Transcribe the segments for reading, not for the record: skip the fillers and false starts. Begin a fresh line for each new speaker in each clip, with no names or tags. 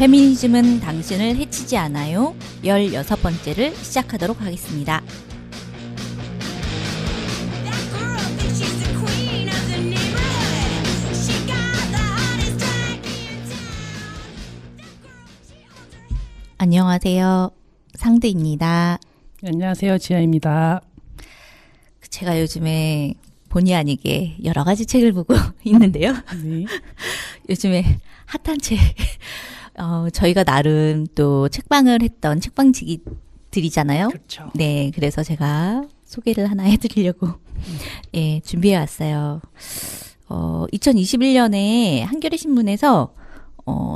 페미니즘은 당신을 해치지 않아요. 16번째를 시작하도록 하겠습니다. 안녕하세요. 상드입니다.
안녕하세요. 지아입니다.
제가 요즘에 본의 아니게 여러 가지 책을 보고 있는데요.
네.
요즘에 핫한 책, 저희가 나름 또 책방을 했던 책방지기들이잖아요.
그렇죠.
네, 그래서 제가 소개를 하나 해드리려고 예, 준비해 왔어요. 2021년에 한겨레 신문에서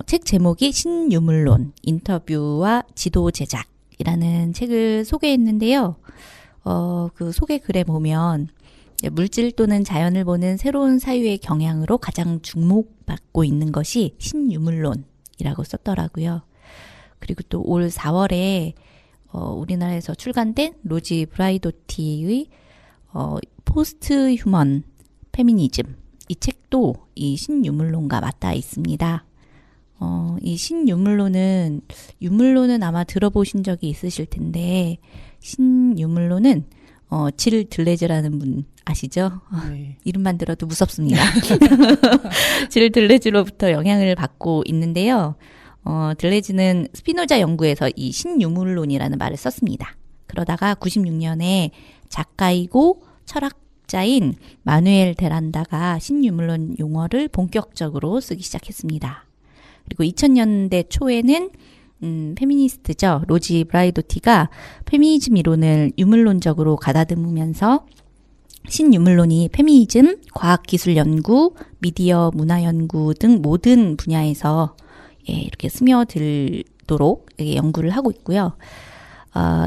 책 제목이 신유물론, 인터뷰와 지도 제작이라는 책을 소개했는데요. 그 소개 글에 보면 물질 또는 자연을 보는 새로운 사유의 경향으로 가장 주목받고 있는 것이 신유물론이라고 썼더라고요. 그리고 또 올 4월에 우리나라에서 출간된 로지 브라이도티의 포스트 휴먼 페미니즘, 이 책도 이 신유물론과 맞닿아 있습니다. 이 신유물론은, 유물론은 아마 들어보신 적이 있으실 텐데, 신유물론은 질 들레즈라는 분 아시죠?
네.
이름만 들어도 무섭습니다. 질 들레즈로부터 영향을 받고 있는데요. 들레즈는 스피노자 연구에서 이 신유물론이라는 말을 썼습니다. 그러다가 96년에 작가이고 철학자인 마누엘 데란다가 신유물론 용어를 본격적으로 쓰기 시작했습니다. 그리고 2000년대 초에는 페미니스트죠. 로지 브라이도티가 페미니즘 이론을 유물론적으로 가다듬으면서 신유물론이 페미니즘, 과학기술 연구, 미디어 문화 연구 등 모든 분야에서 이렇게 스며들도록 연구를 하고 있고요.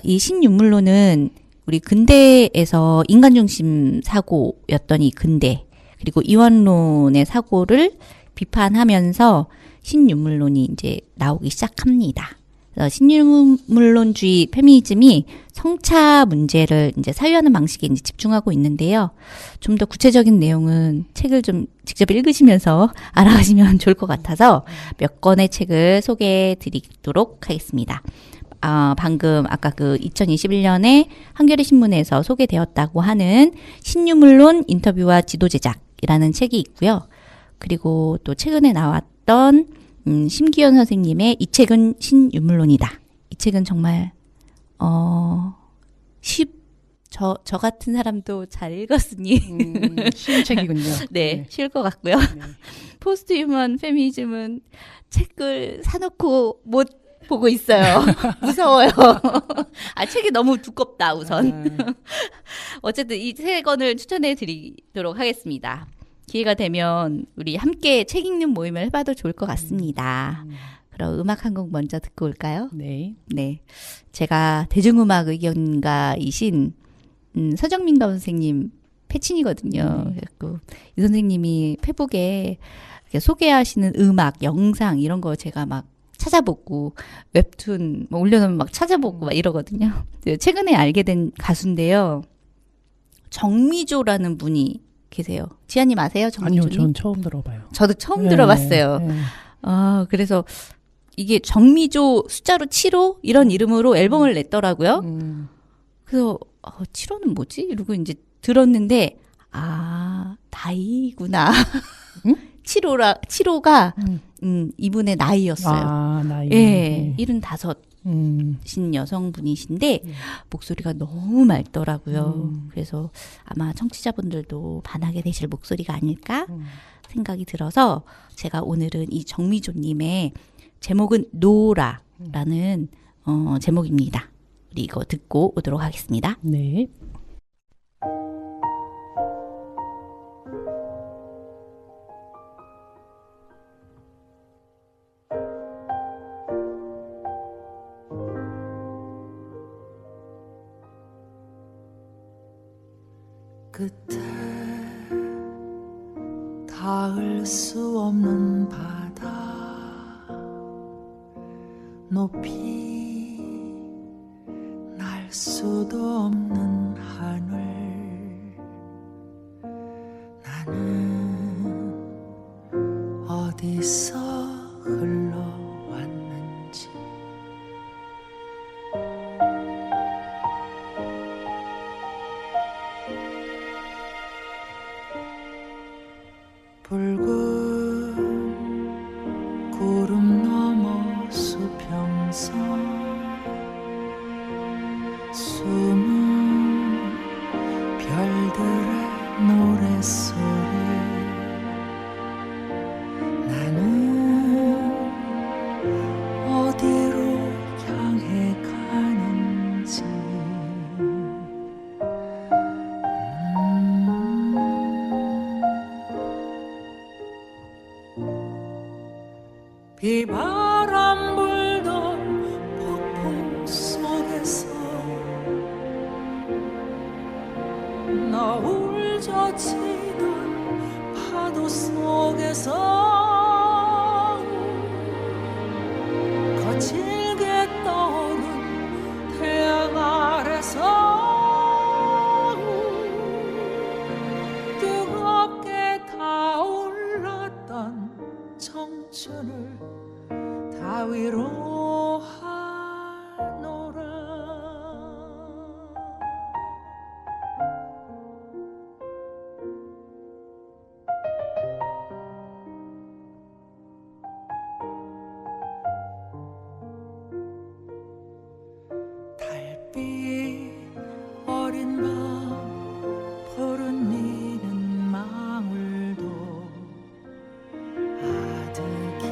이 신유물론은 우리 근대에서 인간중심 사고였던 이 근대, 그리고 이원론의 사고를 비판하면서 신유물론이 이제 나오기 시작합니다. 그래서 신유물론주의 페미니즘이 성차 문제를 이제 사유하는 방식에 이제 집중하고 있는데요. 좀 더 구체적인 내용은 책을 좀 직접 읽으시면서 알아가시면 좋을 것 같아서 몇 권의 책을 소개해 드리도록 하겠습니다. 방금 아까 그 2021년에 한겨레 신문에서 소개되었다고 하는 신유물론 인터뷰와 지도 제작이라는 책이 있고요. 그리고 또 최근에 나왔던 심기현 선생님의 이 책은 신유물론이다. 이 책은 정말 저 같은 사람도 잘 읽었으니
쉬운 책이군요.
네, 쉬울 것 같고요.
네.
포스트 휴먼 페미니즘은 책을 사놓고 못 보고 있어요. 무서워요. 책이 너무 두껍다 우선. 어쨌든 이 세 권을 추천해 드리도록 하겠습니다. 기회가 되면 우리 함께 책 읽는 모임을 해봐도 좋을 것 같습니다. 그럼 음악 한 곡 먼저 듣고 올까요?
네.
네, 제가 대중음악 의견가이신 서정민 선생님 패친이거든요. 그래서 이 선생님이 페북에 이렇게 소개하시는 음악, 영상 이런 거 제가 막 찾아보고 웹툰 올려놓으면 막 찾아보고 막 이러거든요. 최근에 알게 된 가수인데요. 정미조라는 분이 계세요. 지아님 아세요? 정미조님?
아니요, 전 처음 들어봐요.
저도 처음 들어봤어요.
네.
그래서 이게 정미조 숫자로 7호 이런 이름으로 앨범을 냈더라고요. 그래서 7호는 뭐지? 이러고 이제 들었는데 나이구나.
응?
7호가 이분의 나이였어요.
나이.
예, 75신 여성분이신데 목소리가 너무 맑더라고요. 그래서 아마 청취자분들도 반하게 되실 목소리가 아닐까 생각이 들어서 제가 오늘은 이 정미조님의 제목은 노라라는 제목입니다. 우리 이거 듣고 오도록 하겠습니다.
네.
끝에 닿을 수 없는 바다 높이 날 수도 없는 하늘 나는 어디서 흘러왔는지 비바람 불던 폭풍 속에서 너울 젖히던 파도 속에서 거칠게 떠오른 태양 아래서 뜨겁게 타올랐던 청춘을 다 위로하노라. 달빛 어린 밤 푸른 니는 망울도 아득히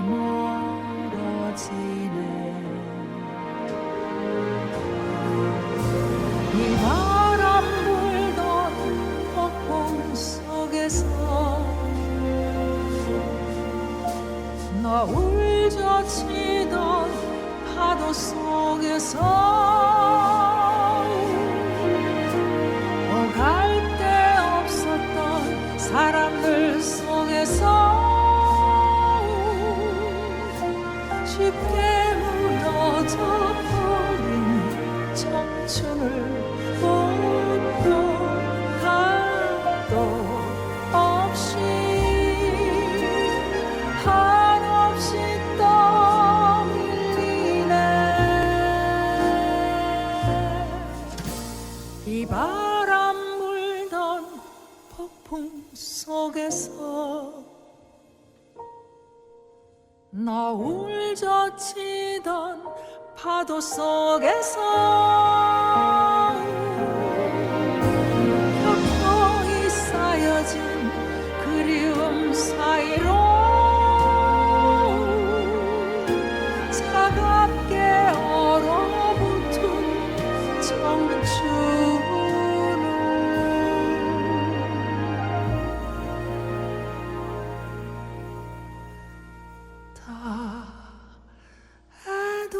멀어지네. 이 바람 불던 폭풍 속에서 너울 젖히던 파도 속에서 오갈 데 없었던 사람들 속에서 쉽게 무너져 버린 청춘을 꽃도 가도 없이 한없이 떠밀리네. 이 바람 불던 폭풍 속에서 너울 젖히던 파도 속에서 켜켜이 쌓여진 그리움 사이로 차갑게 얼어붙은 청춘을 다 해도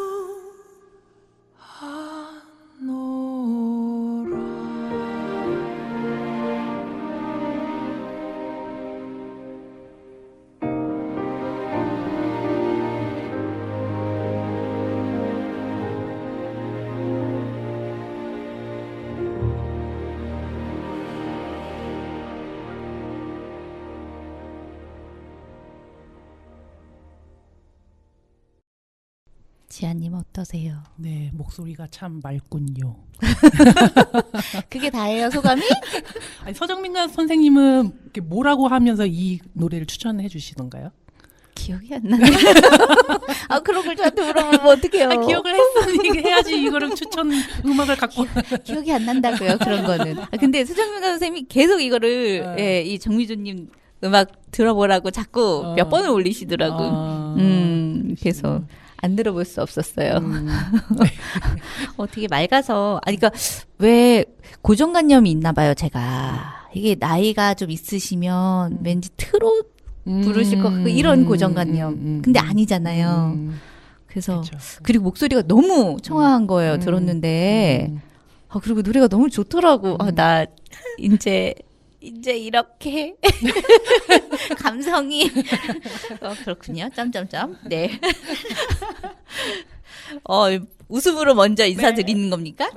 하노라.
지아님 어떠세요?
네, 목소리가 참 맑군요.
그게 다예요, 소감이?
아니, 서정민 선생님은 이렇게 뭐라고 하면서 이 노래를 추천해 주시던가요?
기억이 안 나네. 아, 그런 걸 저한테 물어보면 어떡해요.
아, 기억을 했으니 해야지 이거를 추천 음악을 갖고.
기억이 안 난다고요, 그런 거는. 아, 근데 수정민 선생님이 계속 이거를, 예, 이 정미주님 음악 들어보라고 자꾸 몇 번을 올리시더라고. 그래서 안 들어볼 수 없었어요. 되게 맑아서, 아니, 그러니까 왜 고정관념이 있나 봐요, 제가. 이게 나이가 좀 있으시면 왠지 트롯 부르실 것 같고 이런 고정관념. 근데 아니잖아요. 그래서
그쵸.
그리고 목소리가 너무 청아한 거예요. 들었는데 그리고 노래가 너무 좋더라고. 나 이제 이렇게 감성이 그렇군요. 점점점. 네. 웃음으로 먼저 인사드리는 겁니까?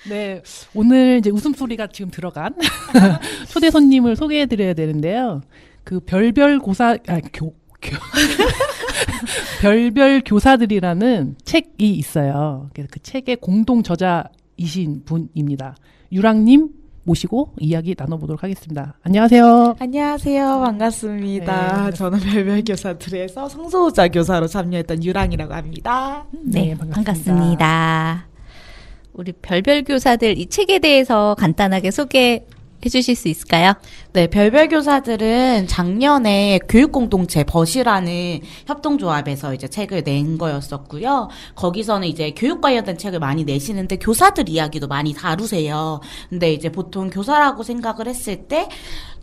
네, 오늘 이제 웃음소리가 지금 들어간 초대 손님을 소개해드려야 되는데요. 그 별별 교사들이라는 책이 있어요. 그래서 그 책의 공동 저자이신 분입니다. 유랑님 모시고 이야기 나눠보도록 하겠습니다. 안녕하세요.
안녕하세요. 반갑습니다.
네,
저는 별별 교사들에서 성소호자 교사로 참여했던 유랑이라고 합니다.
네, 반갑습니다. 우리 별별 교사들 이 책에 대해서 간단하게 소개해 주실 수 있을까요?
네, 별별 교사들은 작년에 교육공동체 버시라는 협동조합에서 이제 책을 낸 거였었고요. 거기서는 이제 교육 관련된 책을 많이 내시는데 교사들 이야기도 많이 다루세요. 근데 이제 보통 교사라고 생각을 했을 때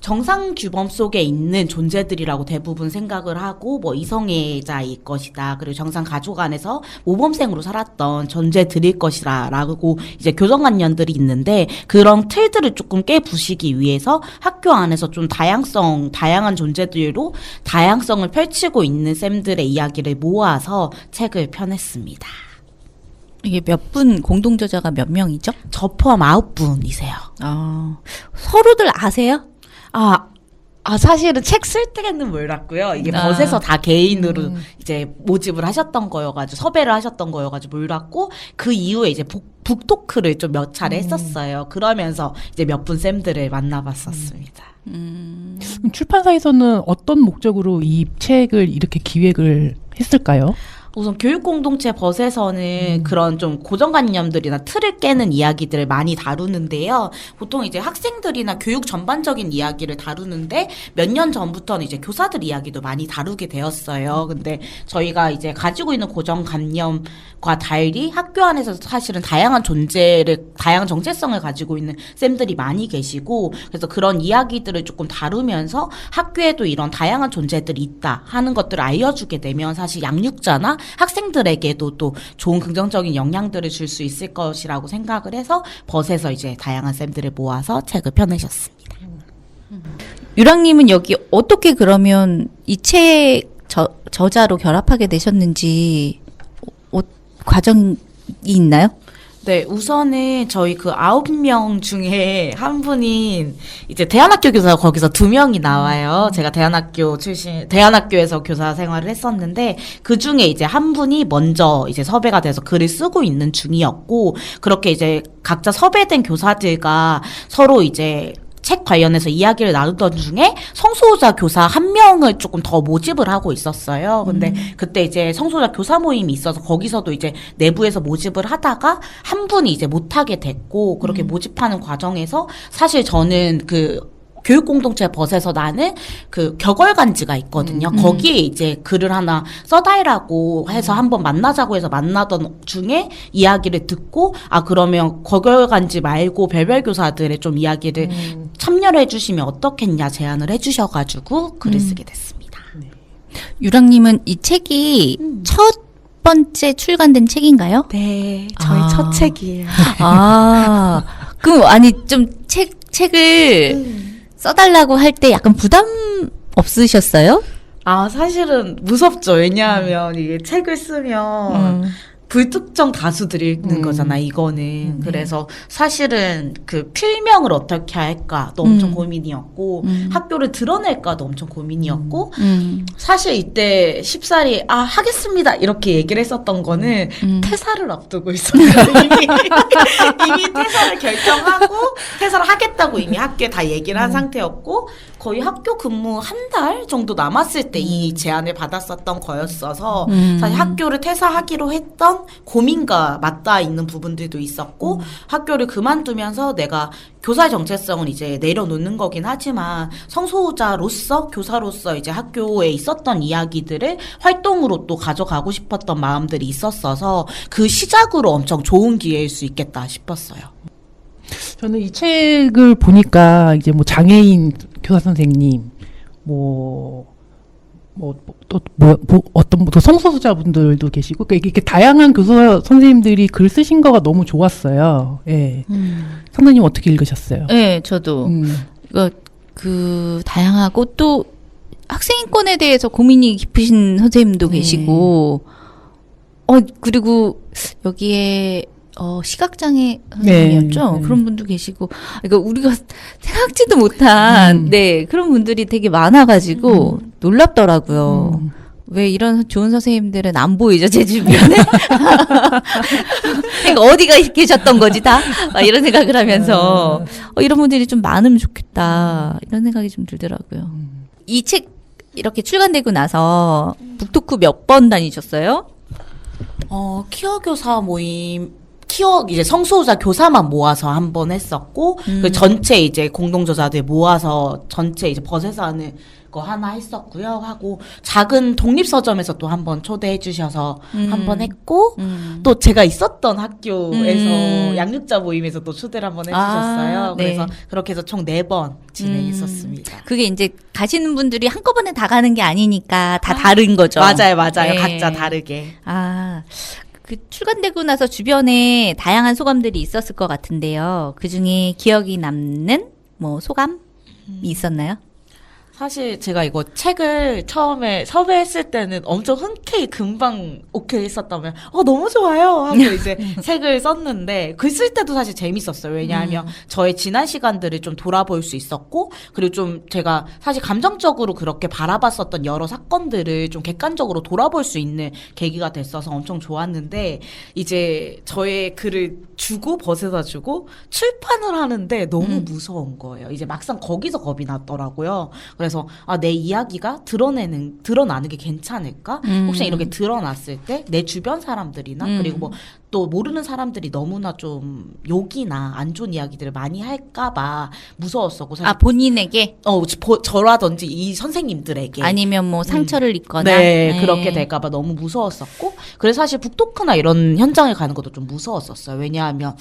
정상 규범 속에 있는 존재들이라고 대부분 생각을 하고 뭐 이성애자일 것이다. 그리고 정상 가족 안에서 모범생으로 살았던 존재들일 것이다라고 이제 교정관념들이 있는데 그런 틀들을 조금 깨부시기 위해서 학교 안에서 좀 다양한 존재들로 다양성을 펼치고 있는 쌤들의 이야기를 모아서 책을 펴냈습니다.
이게 몇 분 공동 저자가 몇 명이죠?
저 포함 9분이세요.
서로들 아세요?
사실은 책 쓸 때는 몰랐고요. 이게
아.
벗에서 다 개인으로 이제 모집을 하셨던 거여가지고, 섭외를 하셨던 거여가지고 몰랐고, 그 이후에 이제 북토크를 좀 몇 차례 했었어요. 그러면서 이제 몇 분 쌤들을 만나봤었습니다.
그럼 출판사에서는 어떤 목적으로 이 책을 이렇게 기획을 했을까요?
우선 교육 공동체 벗에서는 그런 좀 고정관념들이나 틀을 깨는 이야기들을 많이 다루는데요. 보통 이제 학생들이나 교육 전반적인 이야기를 다루는데 몇 년 전부터는 이제 교사들 이야기도 많이 다루게 되었어요. 근데 저희가 이제 가지고 있는 고정관념과 달리 학교 안에서 사실은 다양한 정체성을 가지고 있는 쌤들이 많이 계시고 그래서 그런 이야기들을 조금 다루면서 학교에도 이런 다양한 존재들이 있다 하는 것들을 알려주게 되면 사실 양육자나 학생들에게도 또 좋은 긍정적인 영향들을 줄 수 있을 것이라고 생각을 해서 벗에서 이제 다양한 쌤들을 모아서 책을 펴내셨습니다.
유랑님은 여기 어떻게 그러면 이 책 저자로 결합하게 되셨는지 과정이 있나요?
네, 우선은 저희 그 9명 중에 한 분인 이제 대안학교 교사가 거기서 2명이 나와요. 제가 대안학교에서 교사 생활을 했었는데 그 중에 이제 한 분이 먼저 이제 섭외가 돼서 글을 쓰고 있는 중이었고 그렇게 이제 각자 섭외된 교사들과 서로 이제 책 관련해서 이야기를 나누던 중에 성소호자 교사 1명을 조금 더 모집을 하고 있었어요. 근데 그때 이제 성소호자 교사 모임이 있어서 거기서도 이제 내부에서 모집을 하다가 한 분이 이제 못하게 됐고 그렇게 모집하는 과정에서 사실 저는 그 교육공동체 벗에서 나는 그 격월간지가 있거든요. 거기에 이제 글을 하나 써달라고 해서 한번 만나자고 해서 만나던 중에 이야기를 듣고 그러면 격월간지 말고 별별 교사들의 좀 이야기를 참여를 해주시면 어떻겠냐 제안을 해주셔가지고 글을 쓰게 됐습니다.
유랑님은 이 책이 첫 번째 출간된 책인가요?
네, 저희 첫 책이에요.
그럼 좀 책을 써달라고 할 때 약간 부담 없으셨어요?
사실은 무섭죠. 왜냐하면 이게 책을 쓰면 불특정 다수들이 읽는 거잖아, 이거는. 그래서 사실은 그 필명을 어떻게 할까도 엄청 고민이었고, 학교를 드러낼까도 엄청 고민이었고, 사실 이때 쉽사리, 하겠습니다. 이렇게 얘기를 했었던 거는 퇴사를 앞두고 있었어요. 이미 퇴사를 결정하고, 퇴사를 하겠다고 이미 학교에 다 얘기를 한 상태였고, 거의 학교 근무 한 달 정도 남았을 때 이 제안을 받았었던 거였어서 사실 학교를 퇴사하기로 했던 고민과 맞닿아 있는 부분들도 있었고 학교를 그만두면서 내가 교사의 정체성은 이제 내려놓는 거긴 하지만 성소호자로서 교사로서 이제 학교에 있었던 이야기들을 활동으로 또 가져가고 싶었던 마음들이 있었어서 그 시작으로 엄청 좋은 기회일 수 있겠다 싶었어요.
저는 이 책을 보니까 이제 뭐 장애인 교사 선생님, 어떤 성소수자분들도 계시고, 그러니까 이렇게 다양한 교사 선생님들이 글 쓰신 거가 너무 좋았어요. 예. 상사님 어떻게 읽으셨어요?
네, 저도. 다양하고 또 학생인권에 대해서 고민이 깊으신 선생님도 계시고, 그리고 여기에 시각장애 선생님이었죠?
네.
그런 분도 계시고, 그러니까 우리가 생각지도 못한, 그런 분들이 되게 많아가지고 놀랍더라고요. 왜 이런 좋은 선생님들은 안 보이죠, 제 주변에? 그러니까 어디가 계셨던 거지, 다? 막 이런 생각을 하면서, 이런 분들이 좀 많으면 좋겠다. 이런 생각이 좀 들더라고요. 이 책 이렇게 출간되고 나서 북토크 몇 번 다니셨어요?
키어 교사 모임, 이제 성소호자 교사만 모아서 한 번 했었고, 그 전체 이제 공동저자들 모아서 전체 이제 벗에서 하는 거 하나 했었고요. 하고 작은 독립서점에서 또 한번 초대해 주셔서 한번 했고 또 제가 있었던 학교에서 양육자 모임에서 또 초대를 한번 해주셨어요.
아, 네.
그래서 그렇게 해서 총 4번 진행했었습니다.
그게 이제 가시는 분들이 한꺼번에 다 가는 게 아니니까 다 다른 거죠.
맞아요, 맞아요.
네.
각자 다르게.
아, 그 출간되고 나서 주변에 다양한 소감들이 있었을 것 같은데요. 그 중에 기억이 남는 뭐 소감이 있었나요?
사실 제가 이거 책을 처음에 섭외했을 때는 엄청 흔쾌히 금방 오케이 했었다면 너무 좋아요 하고 이제 책을 썼는데 글 쓸 때도 사실 재밌었어요. 왜냐하면 저의 지난 시간들을 좀 돌아볼 수 있었고 그리고 좀 제가 사실 감정적으로 그렇게 바라봤었던 여러 사건들을 좀 객관적으로 돌아볼 수 있는 계기가 됐어서 엄청 좋았는데 이제 저의 글을 주고 벗어다 주고 출판을 하는데 너무 무서운 거예요. 이제 막상 거기서 겁이 났더라고요. 그래서 내 이야기가 드러나는 게 괜찮을까? 혹시 이렇게 드러났을 때 내 주변 사람들이나 그리고 뭐 또 모르는 사람들이 너무나 좀 욕이나 안 좋은 이야기들을 많이 할까봐 무서웠었고 사실
본인에게?
저라든지 이 선생님들에게
아니면 뭐 상처를 입거나?
네, 그렇게 될까봐 너무 무서웠었고 그래서 사실 북토크나 이런 현장에 가는 것도 좀 무서웠었어요. 왜냐하면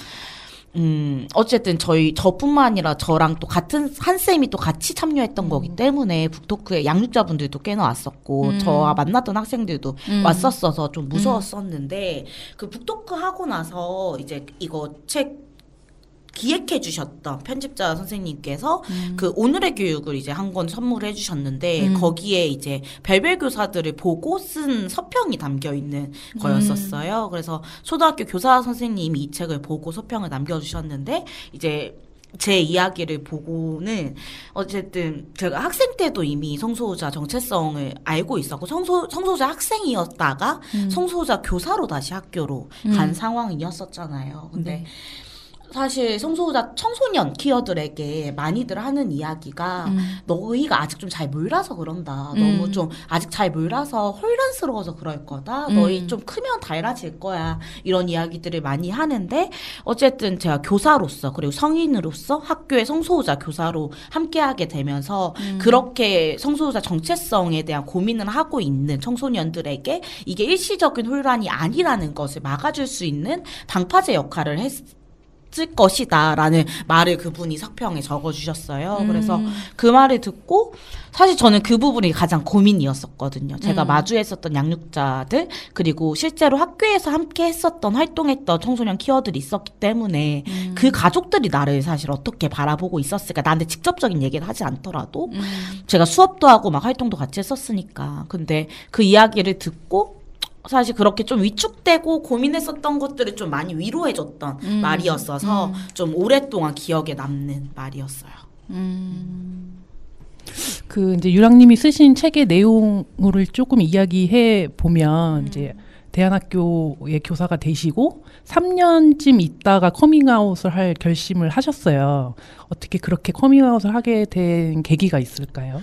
어쨌든 저뿐만 아니라 저랑 또 같은 한 쌤이 또 같이 참여했던 거기 때문에 북토크에 양육자분들도 꽤나 왔었고 저와 만났던 학생들도 왔었어서 좀 무서웠었는데 그 북토크 하고 나서 이제 이거 책 기획해 주셨던 편집자 선생님께서 그 오늘의 교육을 이제 한 권 선물해 주셨는데 거기에 이제 별별 교사들을 보고 쓴 서평이 담겨 있는 거였었어요. 그래서 초등학교 교사 선생님이 이 책을 보고 서평을 남겨 주셨는데 이제 제 이야기를 보고는 어쨌든 제가 학생 때도 이미 성소수자 정체성을 알고 있었고 성소수자 학생이었다가 성소수자 교사로 다시 학교로 간 상황이었었잖아요. 근데 사실 성소수자 청소년 키어들에게 많이들 하는 이야기가 너희가 아직 좀 잘 몰라서 그런다. 너무 좀 아직 잘 몰라서 혼란스러워서 그럴 거다. 너희 좀 크면 달라질 거야. 이런 이야기들을 많이 하는데 어쨌든 제가 교사로서 그리고 성인으로서 학교의 성소수자 교사로 함께하게 되면서 그렇게 성소수자 정체성에 대한 고민을 하고 있는 청소년들에게 이게 일시적인 혼란이 아니라는 것을 막아줄 수 있는 방파제 역할을 쓸 것이다라는 말을 그분이 서평에 적어주셨어요. 그래서 그 말을 듣고 사실 저는 그 부분이 가장 고민이었었거든요. 제가 마주했었던 양육자들 그리고 실제로 학교에서 함께 했었던 활동했던 청소년 키워들이 있었기 때문에 그 가족들이 나를 사실 어떻게 바라보고 있었을까. 나한테 직접적인 얘기를 하지 않더라도 제가 수업도 하고 막 활동도 같이 했었으니까. 근데 그 이야기를 듣고 사실 그렇게 좀 위축되고 고민했었던 것들을 좀 많이 위로해줬던 말이었어서 좀 오랫동안 기억에 남는 말이었어요.
그 이제 유랑님이 쓰신 책의 내용을 조금 이야기해 보면 이제 대안학교의 교사가 되시고 3년쯤 있다가 커밍아웃을 할 결심을 하셨어요. 어떻게 그렇게 커밍아웃을 하게 된 계기가 있을까요?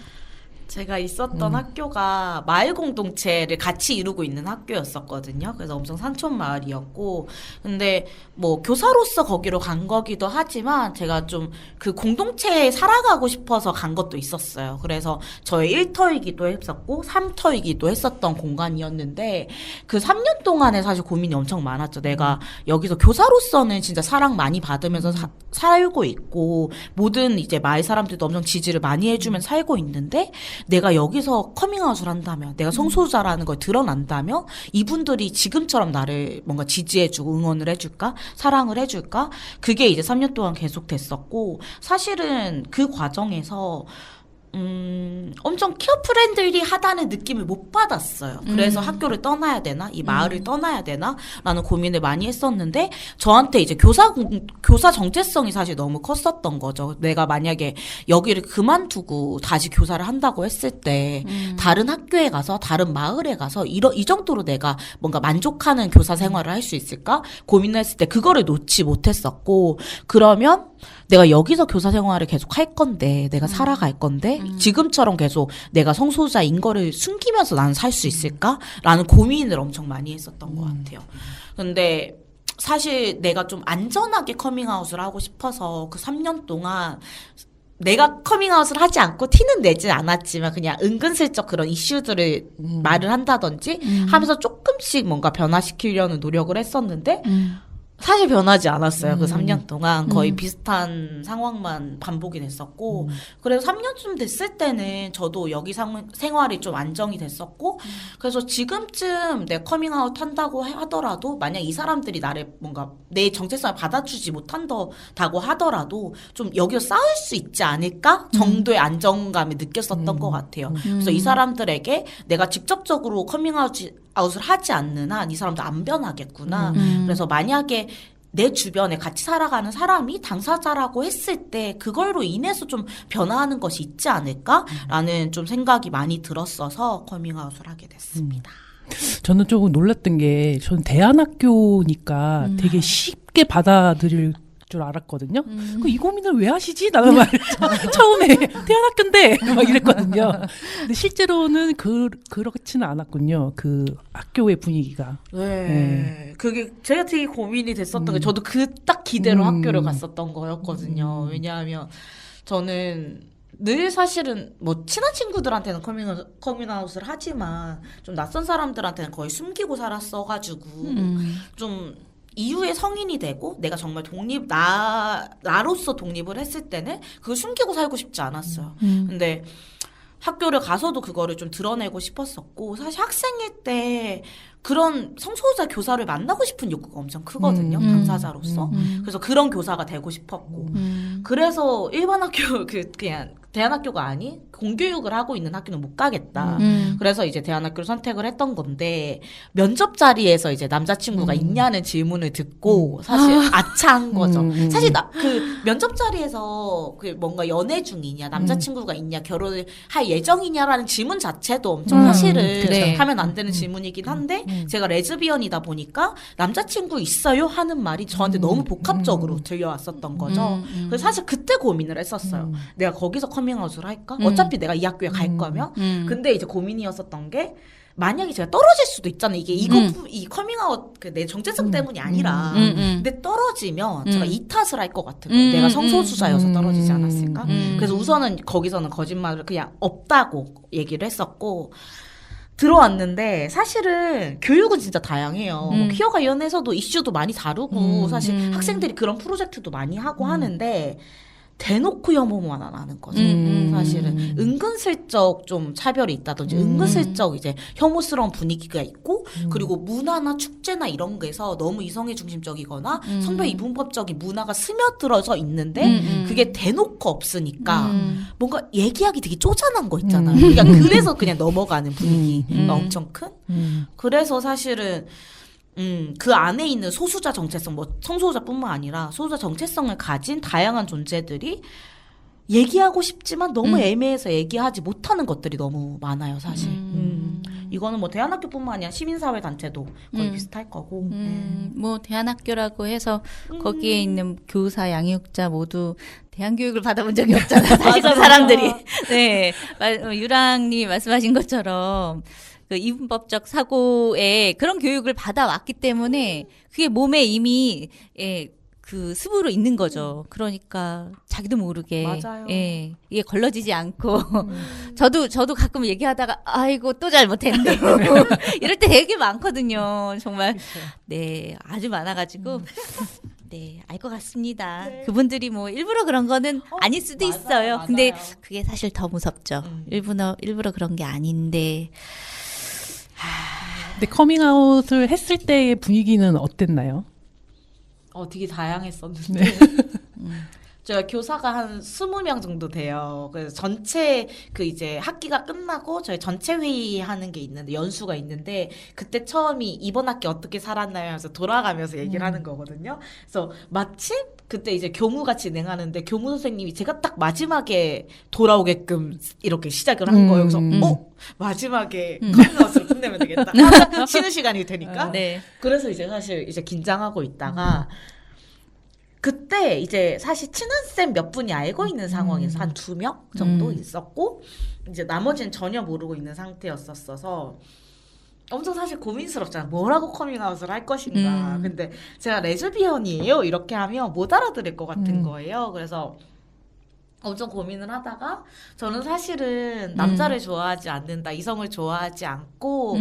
제가 있었던 학교가 마을 공동체를 같이 이루고 있는 학교였었거든요. 그래서 엄청 산촌 마을이었고, 근데 뭐 교사로서 거기로 간 거기도 하지만 제가 좀 그 공동체에 살아가고 싶어서 간 것도 있었어요. 그래서 저의 1터이기도 했었고 3터이기도 했었던 공간이었는데 그 3년 동안에 사실 고민이 엄청 많았죠. 내가 여기서 교사로서는 진짜 사랑 많이 받으면서 살고 있고 모든 이제 마을 사람들도 엄청 지지를 많이 해주면 살고 있는데 내가 여기서 커밍아웃을 한다면 내가 성소수자라는 걸 드러난다면 이분들이 지금처럼 나를 뭔가 지지해주고 응원을 해줄까? 사랑을 해줄까? 그게 이제 3년 동안 계속됐었고 사실은 그 과정에서 엄청 키어 프렌들리하다는 느낌을 못 받았어요. 그래서 학교를 떠나야 되나? 이 마을을 떠나야 되나? 라는 고민을 많이 했었는데 저한테 이제 교사 정체성이 사실 너무 컸었던 거죠. 내가 만약에 여기를 그만두고 다시 교사를 한다고 했을 때 다른 학교에 가서 다른 마을에 가서 이 정도로 내가 뭔가 만족하는 교사 생활을 할 수 있을까? 고민을 했을 때 그거를 놓지 못했었고 그러면 내가 여기서 교사 생활을 계속 할 건데 내가 살아갈 건데 지금처럼 계속 내가 성소수자인 거를 숨기면서 나는 살 수 있을까라는 고민을 엄청 많이 했었던 것 같아요. 근데 사실 내가 좀 안전하게 커밍아웃을 하고 싶어서 그 3년 동안 내가 커밍아웃을 하지 않고 티는 내지 않았지만 그냥 은근슬쩍 그런 이슈들을 말을 한다든지 하면서 조금씩 뭔가 변화시키려는 노력을 했었는데 사실 변하지 않았어요. 그 3년 동안 거의 비슷한 상황만 반복이 됐었고 그래서 3년쯤 됐을 때는 저도 여기 생활이 좀 안정이 됐었고 그래서 지금쯤 내 커밍아웃 한다고 하더라도 만약 이 사람들이 나를 뭔가 내 정체성을 받아주지 못한다고 하더라도 좀 여기서 싸울 수 있지 않을까 정도의 안정감을 느꼈었던 것 같아요. 그래서 이 사람들에게 내가 직접적으로 커밍아웃을 하지 않는 한 이 사람도 안 변하겠구나. 그래서 만약에 내 주변에 같이 살아가는 사람이 당사자라고 했을 때 그걸로 인해서 좀 변화하는 것이 있지 않을까라는 좀 생각이 많이 들었어서 커밍아웃을 하게 됐습니다.
저는 조금 놀랐던 게 저는 대안학교니까 되게 쉽게 받아들일 줄 알았거든요. 이 고민을 왜 하시지? 나는 처음에 대안학교인데 막 이랬거든요. 근데 실제로는 그렇지는 않았군요. 그 학교의 분위기가.
네. 그게 제가 되게 고민이 됐었던 게 저도 그 딱 기대로 학교를 갔었던 거였거든요. 왜냐하면 저는 늘 사실은 뭐 친한 친구들한테는 커밍아웃을 하지만 좀 낯선 사람들한테는 거의 숨기고 살았어가지고 좀 이후에 성인이 되고 내가 정말 나로서 독립을 했을 때는 그걸 숨기고 살고 싶지 않았어요. 근데 학교를 가서도 그거를 좀 드러내고 싶었었고 사실 학생일 때 그런 성소수자 교사를 만나고 싶은 욕구가 엄청 크거든요. 당사자로서. 그래서 그런 교사가 되고 싶었고 그래서 일반 학교 그냥 대안학교가 아닌 공교육을 하고 있는 학교는 못 가겠다. 그래서 이제 대안학교를 선택을 했던 건데 면접 자리에서 이제 남자친구가 있냐는 질문을 듣고 사실 아차한 거죠. 사실 그 면접 자리에서 그 뭔가 연애 중이냐, 남자친구가 있냐, 결혼을 할 예정이냐라는 질문 자체도 엄청 사실은
그래.
하면 안 되는 질문이긴 한데 제가 레즈비언이다 보니까 남자친구 있어요? 하는 말이 저한테 너무 복합적으로 들려왔었던 거죠. 그래서 사실 그때 고민을 했었어요. 내가 거기서 커밍아웃을 할까? 어차피 내가 이 학교에 갈 거면. 근데 이제 고민이었었던 게 만약에 제가 떨어질 수도 있잖아요. 이 커밍아웃 내 정체성 때문이 아니라 근데 떨어지면 제가 이 탓을 할 것 같은 거예요. 내가 성소수자여서 떨어지지 않았을까? 그래서 우선은 거기서는 거짓말을 그냥 없다고 얘기를 했었고 들어왔는데 사실은 교육은 진짜 다양해요. 뭐 퀴어 관련해서도 이슈도 많이 다루고 사실 학생들이 그런 프로젝트도 많이 하고 하는데 대놓고 혐오만 안 하는 거죠. 사실은 은근슬쩍 좀 차별이 있다든지 은근슬쩍 이제 혐오스러운 분위기가 있고 그리고 문화나 축제나 이런 거에서 너무 이성애 중심적이거나 성별 이분법적인 문화가 스며들어져 있는데 그게 대놓고 없으니까 뭔가 얘기하기 되게 쪼잔한 거 있잖아요. 그러니까 그래서 그냥 넘어가는 분위기가 엄청 큰. 그래서 사실은 그 안에 있는 소수자 정체성, 뭐 성소수자뿐만 아니라 소수자 정체성을 가진 다양한 존재들이 얘기하고 싶지만 너무 애매해서 얘기하지 못하는 것들이 너무 많아요, 사실. 이거는 뭐 대안학교뿐만 아니라 시민사회 단체도 거의 비슷할 거고.
뭐 대안학교라고 해서 거기에 있는 교사, 양육자 모두 대안교육을 받아본 적이 없잖아요. 사실 그 사람들이. 네, 유랑님이 말씀하신 것처럼. 그 이분법적 사고에 그런 교육을 받아왔기 때문에 그게 몸에 이미 그 습으로 있는 거죠. 그러니까 자기도 모르게
맞아요.
이게 걸러지지 않고 저도 가끔 얘기하다가 아이고 또 잘못했네 이럴 때 되게 많거든요. 정말 네 아주 많아가지고 네 알 것 같습니다. 그분들이 뭐 일부러 그런 거는 아닐 수도
맞아요,
있어요.
맞아요.
근데 그게 사실 더 무섭죠. 일부러 그런 게 아닌데.
근데 커밍아웃을 했을 때의 분위기는 어땠나요?
되게 다양했었는데. 제가 교사가 한 20명 정도 돼요. 그래서 전체 그 이제 학기가 끝나고 저희 전체 회의 하는 게 있는데 연수가 있는데 그때 처음이 이번 학기 어떻게 살았나요 하면서 돌아가면서 얘기를 하는 거거든요. 그래서 마침 그때 이제 교무가 진행하는데 교무 선생님이 제가 딱 마지막에 돌아오게끔 이렇게 시작을 한 거예요. 그래서 마지막에 커밍아웃으로 끝내면 되겠다. 쉬는 시간이 되니까.
네.
그래서 이제 사실 이제 긴장하고 있다가 그때 이제 사실 친한 쌤 몇 분이 알고 있는 상황에서 한 2명 정도 있었고 이제 나머지는 전혀 모르고 있는 상태였었어서 엄청 사실 고민스럽잖아. 뭐라고 커밍아웃을 할 것인가. 근데 제가 레즈비언이에요 이렇게 하면 못 알아들을 것 같은 거예요. 그래서 엄청 고민을 하다가 저는 사실은 남자를 좋아하지 않는다, 이성을 좋아하지 않고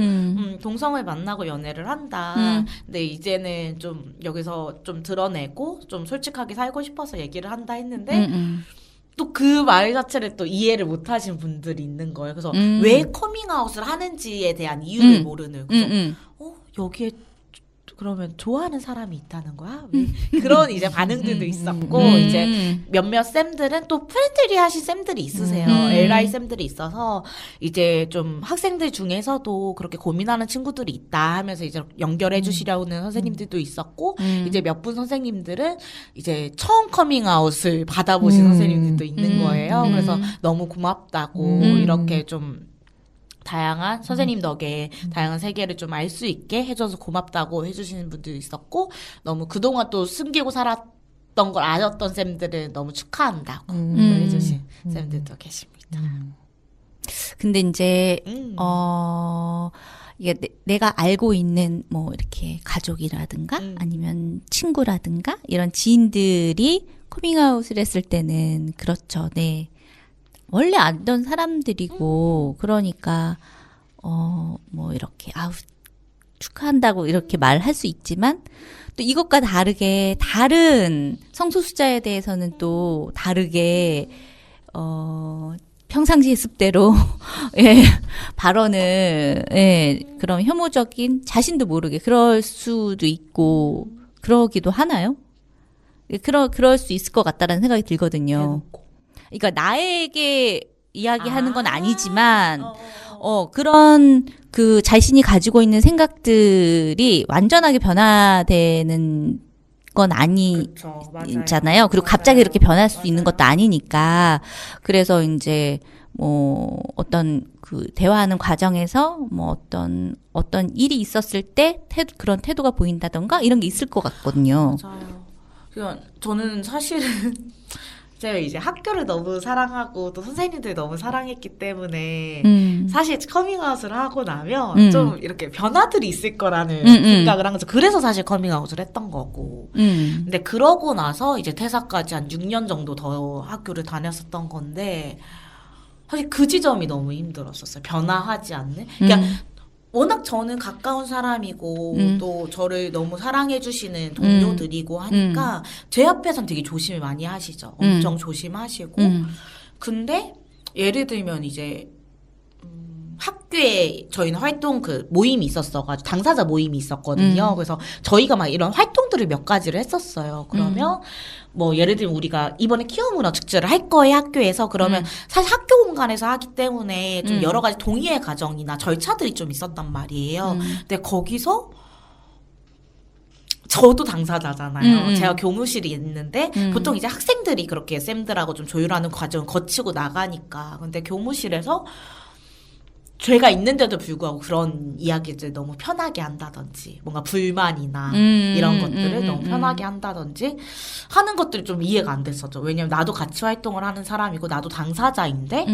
동성을 만나고 연애를 한다. 근데 이제는 좀 여기서 좀 드러내고 좀 솔직하게 살고 싶어서 얘기를 한다 했는데 또 그 말 자체를 또 이해를 못 하신 분들이 있는 거예요. 그래서 왜 커밍아웃을 하는지에 대한 이유를 모르는. 그래서 여기에 그러면 좋아하는 사람이 있다는 거야? 왜? 그런 이제 반응들도 있었고, 이제 몇몇 쌤들은 또 프렌들리 하신 쌤들이 있으세요. LI 쌤들이 있어서, 이제 좀 학생들 중에서도 그렇게 고민하는 친구들이 있다 하면서 이제 연결해 주시려는 선생님들도 있었고, 이제 몇 분 선생님들은 이제 처음 커밍아웃을 받아보신 선생님들도 있는 거예요. 그래서 너무 고맙다고, 이렇게 좀, 다양한 선생님 덕에 다양한 세계를 좀 알 수 있게 해줘서 고맙다고 해주시는 분들도 있었고, 너무 그동안 또 숨기고 살았던 걸 아셨던 쌤들은 너무 축하한다고 해주신 쌤들도 계십니다.
근데 이제 이게 내가 알고 있는 뭐 이렇게 가족이라든가 아니면 친구라든가 이런 지인들이 커밍아웃을 했을 때는 그렇죠. 네. 원래 알던 사람들이고 그러니까 뭐 이렇게 축하한다고 이렇게 말할 수 있지만 또 이것과 다르게 다른 성소수자에 대해서는 또 다르게 평상시 습대로 예, 발언을 그런 혐오적인 자신도 모르게 그럴 수도 있고 그러기도 하나요? 그럴 수 있을 것 같다라는 생각이 들거든요. 그러니까 나에게 이야기하는 건 아니지만 그런 그 자신이 가지고 있는 생각들이 완전하게 변화되는 건 아니잖아요. 그리고 갑자기 이렇게 변할 수 있는 것도 아니니까. 그래서 이제 뭐 어떤 그 대화하는 과정에서 뭐 어떤 일이 있었을 때 그런 태도가 보인다던가 이런 게 있을 것 같거든요.
맞아요. 그냥 저는 사실은 제가 이제 학교를 너무 사랑하고 또 선생님들 너무 사랑했기 때문에 사실 커밍아웃을 하고 나면 좀 이렇게 변화들이 있을 거라는 생각을 한 거죠. 그래서 사실 커밍아웃을 했던 거고. 근데 그러고 나서 이제 퇴사까지 한 6년 정도 더 학교를 다녔었던 건데 사실 그 지점이 너무 힘들었었어요. 변화하지 않는. 그러니까 워낙 저는 가까운 사람이고 또 저를 너무 사랑해 주시는 동료들이고 하니까 제 앞에선 되게 조심을 많이 하시죠. 엄청 조심하시고. 근데 예를 들면 이제 학교에 저희는 활동 그 모임이 있었어가지고 당사자 모임이 있었거든요. 그래서 저희가 막 이런 활동들을 몇 가지를 했었어요. 그러면 뭐 예를 들면 우리가 이번에 키워 문화 축제를 할 거예요, 학교에서. 그러면 사실 학교 공간에서 하기 때문에 좀 여러 가지 동의의 과정이나 절차들이 좀 있었단 말이에요. 근데 거기서 저도 당사자잖아요. 제가 교무실이 있는데 보통 이제 학생들이 그렇게 쌤들하고 좀 조율하는 과정을 거치고 나가니까. 근데 교무실에서 죄가 있는데도 불구하고 그런 이야기들 너무 편하게 한다든지 뭔가 불만이나 이런 것들을 너무 편하게 한다든지 하는 것들이 좀 이해가 안 됐었죠. 왜냐면 나도 같이 활동을 하는 사람이고 나도 당사자인데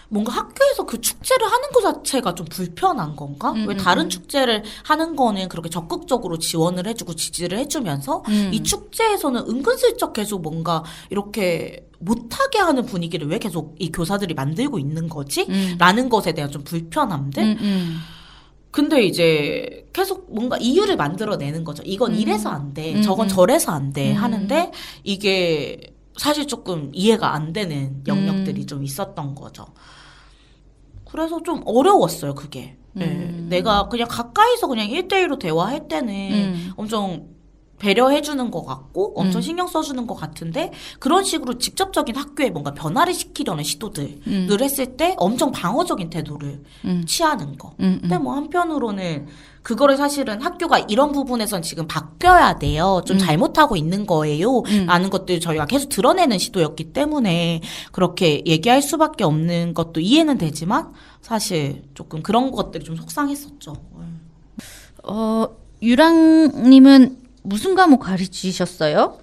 뭔가 학교에서 그 축제를 하는 것 자체가 좀 불편한 건가? 왜 다른 축제를 하는 거는 그렇게 적극적으로 지원을 해주고 지지를 해주면서 이 축제에서는 은근슬쩍 계속 뭔가 이렇게 못하게 하는 분위기를 왜 계속 이 교사들이 만들고 있는 거지? 라는 것에 대한 좀 불편함들? 근데 이제 계속 뭔가 이유를 만들어내는 거죠. 이건 이래서 안 돼. 저건 저래서 안 돼. 하는데 이게 사실 조금 이해가 안 되는 영역들이 좀 있었던 거죠. 그래서 좀 어려웠어요, 그게. 네. 내가 그냥 가까이서 그냥 1대1로 대화할 때는 엄청 배려해주는 것 같고 엄청 신경 써주는 것 같은데 그런 식으로 직접적인 학교에 뭔가 변화를 시키려는 시도들을 했을 때 엄청 방어적인 태도를 취하는 거. 근데 뭐 한편으로는 그거를 사실은 학교가 이런 부분에선 지금 바뀌어야 돼요. 좀 잘못하고 있는 거예요. 라는 것들을 저희가 계속 드러내는 시도였기 때문에 그렇게 얘기할 수밖에 없는 것도 이해는 되지만 사실 조금 그런 것들이 좀 속상했었죠.
유랑님은 무슨 과목 가르치셨어요?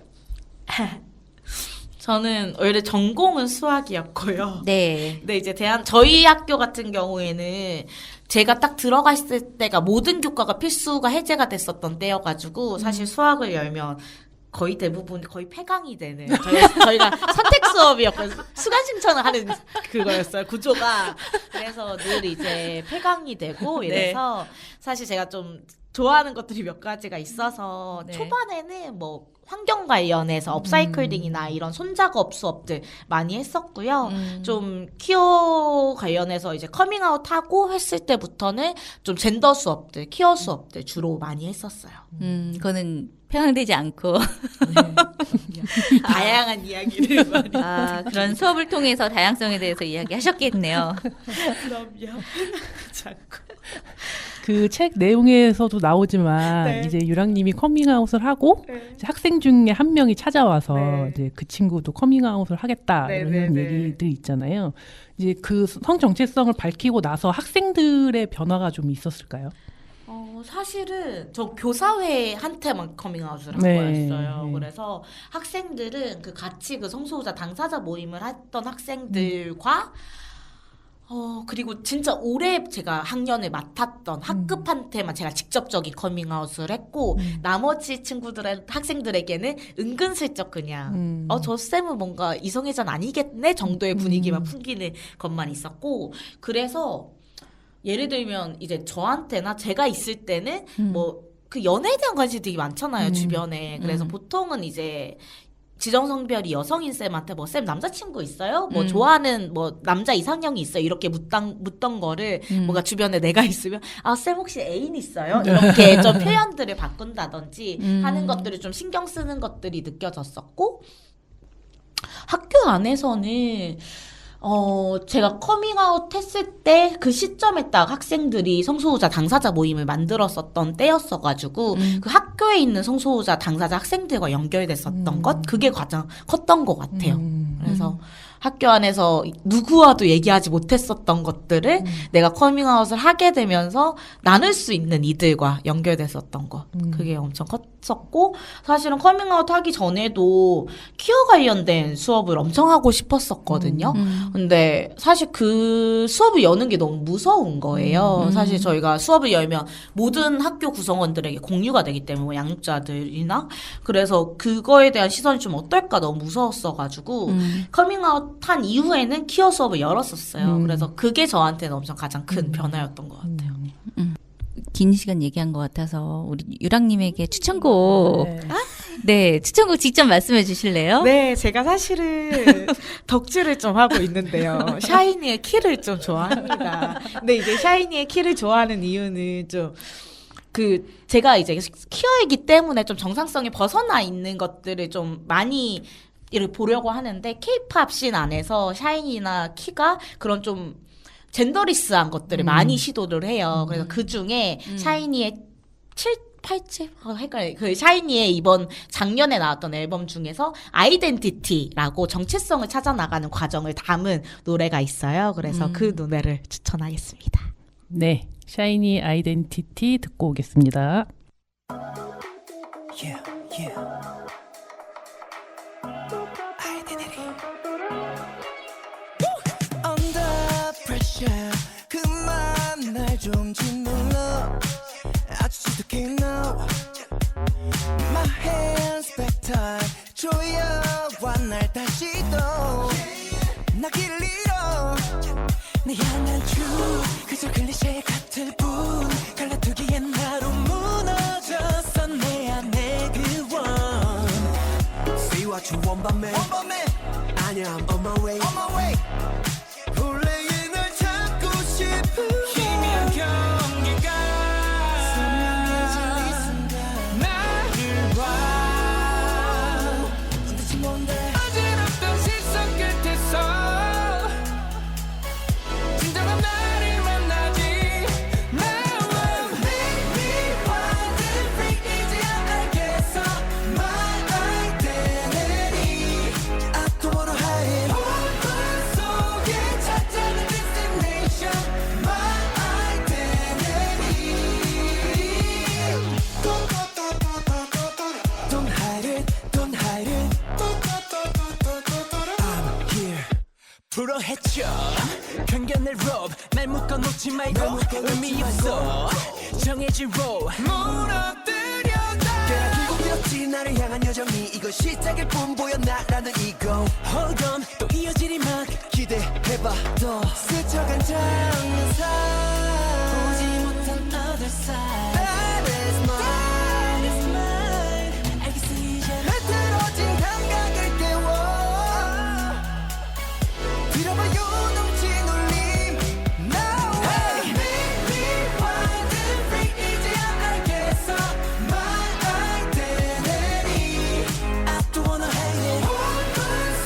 저는 원래 전공은 수학이었고요.
네.
근데 이제 저희 학교 같은 경우에는 제가 딱 들어갔을 때가 모든 교과가 필수가 해제가 됐었던 때여가지고 사실 수학을 열면 거의 대부분 거의 폐강이 되는 저희가 선택 수업이었고 수강 신청을 하는 그거였어요 구조가. 그래서 늘 이제 폐강이 되고 이래서 사실 제가 좀 좋아하는 것들이 몇 가지가 있어서
네.
초반에는 뭐 환경 관련해서 업사이클링이나 이런 손작업 수업들 많이 했었고요. 좀 키어 관련해서 이제 커밍아웃 하고 했을 때부터는 좀 젠더 수업들, 키어 수업들 주로 많이 했었어요.
그거는 편향되지 않고
다양한 이야기를 많이.
그런 수업을 통해서 다양성에 대해서 이야기하셨겠네요.
그럼요. 자꾸.
그 책 내용에서도 나오지만
네.
이제 유랑님이 커밍아웃을 하고 이제 학생 중에 한 명이 찾아와서 이제 그 친구도 커밍아웃을 하겠다 이런 얘기들 있잖아요. 이제 그 성 정체성을 밝히고 나서 학생들의 변화가 좀 있었을까요?
사실은 저 교사회한테만 커밍아웃을 한
네.
거였어요.
네.
그래서 학생들은 그 같이 그 성소수자 당사자 모임을 했던 학생들과 그리고 진짜 오래 제가 학년을 맡았던 학급한테만 제가 직접적인 커밍아웃을 했고 나머지 학생들에게는 은근슬쩍 그냥 저 쌤은 뭔가 이성애전 아니겠네 정도의 분위기만 풍기는 것만 있었고 그래서 예를 들면 이제 저한테나 제가 있을 때는 뭐 그 연애에 대한 관심이 되게 많잖아요 주변에. 그래서 보통은 이제 지정성별이 여성인 쌤한테 뭐 쌤 남자친구 있어요? 뭐 좋아하는 뭐 남자 이상형이 있어요? 이렇게 묻던 거를 뭔가 주변에 내가 있으면 쌤 혹시 애인 있어요? 이렇게 좀 표현들을 바꾼다든지 하는 것들을 좀 신경 쓰는 것들이 느껴졌었고 학교 안에서는 제가 커밍아웃 했을 때 그 시점에 딱 학생들이 성소수자 당사자 모임을 만들었었던 때였어가지고 그 학교에 있는 성소수자 당사자 학생들과 연결됐었던 것 그게 가장 컸던 것 같아요. 그래서 학교 안에서 누구와도 얘기하지 못했었던 것들을 내가 커밍아웃을 하게 되면서 나눌 수 있는 이들과 연결됐었던 것 그게 엄청 컸었고 사실은 커밍아웃 하기 전에도 키어 관련된 수업을 엄청 하고 싶었었거든요. 근데 사실 그 수업을 여는 게 너무 무서운 거예요. 사실 저희가 수업을 열면 모든 학교 구성원들에게 공유가 되기 때문에 뭐 양육자들이나 그래서 그거에 대한 시선이 좀 어떨까 너무 무서웠어가지고 커밍아웃 한 이후에는 키어 수업을 열었었어요. 그래서 그게 저한테는 엄청 가장 큰 변화였던 것 같아요.
긴 시간 얘기한 것 같아서 우리 유랑님에게 추천곡 추천곡 직접 말씀해 주실래요?
네, 제가 사실은 덕질을 좀 하고 있는데요. 샤이니의 키를 좀 좋아합니다. 근데 이제 샤이니의 키를 좋아하는 이유는 좀 제가 이제 키어이기 때문에 좀 정상성이 벗어나 있는 것들을 좀 많이 이렇게 보려고 하는데 케이팝 씬 안에서 샤이니나 키가 그런 좀 젠더리스한 것들을 많이 시도를 해요. 그래서 그 중에 샤이니의 8집? 헷갈려요. 그 샤이니의 이번 작년에 나왔던 앨범 중에서 아이덴티티라고 정체성을 찾아 나가는 과정을 담은 노래가 있어요. 그래서 그 노래를 추천하겠습니다.
네, 샤이니 아이덴티티 듣고 오겠습니다.
Yeah, yeah. Identity. Under pressure. 그만 날 좀 짓눌러. 아주 지독해 now. My hands back time. 조여와 날 다시 또. 나 길을 잃어. 내 향한 truth. 그저 클리셰 같을 뿐. 갈라투기엔 나로 무너졌어 내 안에 그원. See what you want 밤에 아니야 I'm on my way 본래의 널 찾고 싶은 희미한 경계가 선명해진 이 순간 나를 봐 도대체 뭔데 어지럽던 시선 끝에서 진정한 나를 만나지 Now I'm maybe one different 이제야 알겠어 My identity I don't wanna hide it 홀굴 속에 찾아낸 destination My identity Don't hide it Don't hide it I'm here 불어헤쳐 편견의 rope 날 묶어놓지 말고 의미 없어 정해진 role 무너뜨려다 깨라 길고 되었지 나를 향한 여정이 나는 이거 Hold on 또 이어지리만 기대해봐 더 스쳐간 장면상 보지 못한 other side That is mine 알겠어 이제 흐트러진 감각을 깨워 들어봐요 넘친 울림 Now Hey rewind and break 이제 알겠어 My identity I don't wanna hate it 오픈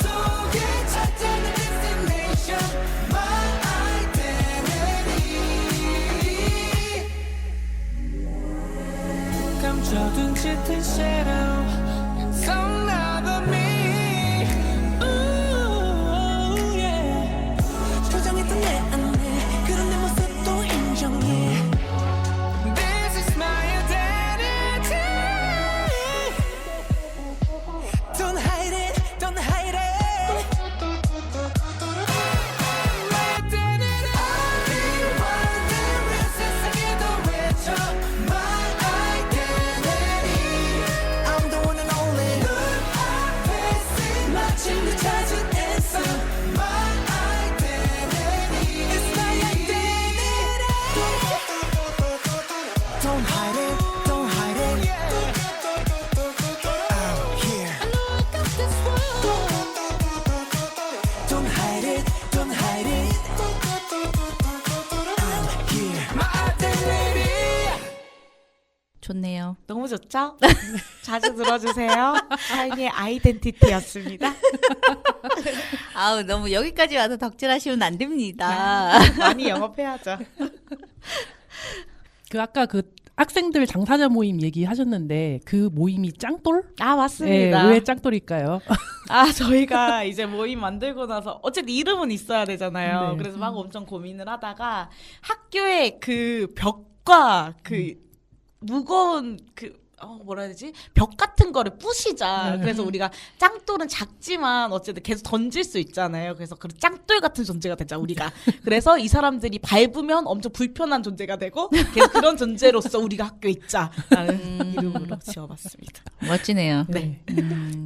속에 찾아낸 destination My identity 감춰둔 짙은 shadow Some other me Ooh, yeah. 조정했던 내 안에 그런 내 모습도 인정해 This is my identity Don't hide it, don't hide it My identity Rewind and real 세상에도 외쳐 My identity I'm the one and only 눈앞에 마침 내 찾은 answer My identity It's my identity Don't hide it, don't hide it I'm here Don't hide it, don't hide it I'm here My identity
좋네요.
너무 좋죠? 자주 들어주세요. 샤이니의 아이덴티티였습니다.
아우 너무 여기까지 와서 덕질하시면 안 됩니다.
많이 영업해야죠.
그 아까 그 학생들 당사자 모임 얘기하셨는데 그 모임이 짱돌?
아 맞습니다.
왜 짱돌일까요?
아 저희가 이제 모임 만들고 나서 어쨌든 이름은 있어야 되잖아요.
네.
그래서 막 엄청 고민을 하다가 학교의 그 벽과 그 무거운 그 뭐라 해야 되지? 벽 같은 거를 부시자. 그래서 우리가 짱돌은 작지만 어쨌든 계속 던질 수 있잖아요. 그래서 그 짱돌 같은 존재가 되자 우리가. 그래서 이 사람들이 밟으면 엄청 불편한 존재가 되고 계속 그런 존재로서 우리가 학교에 있자라는 이름으로 지어봤습니다.
멋지네요.
네.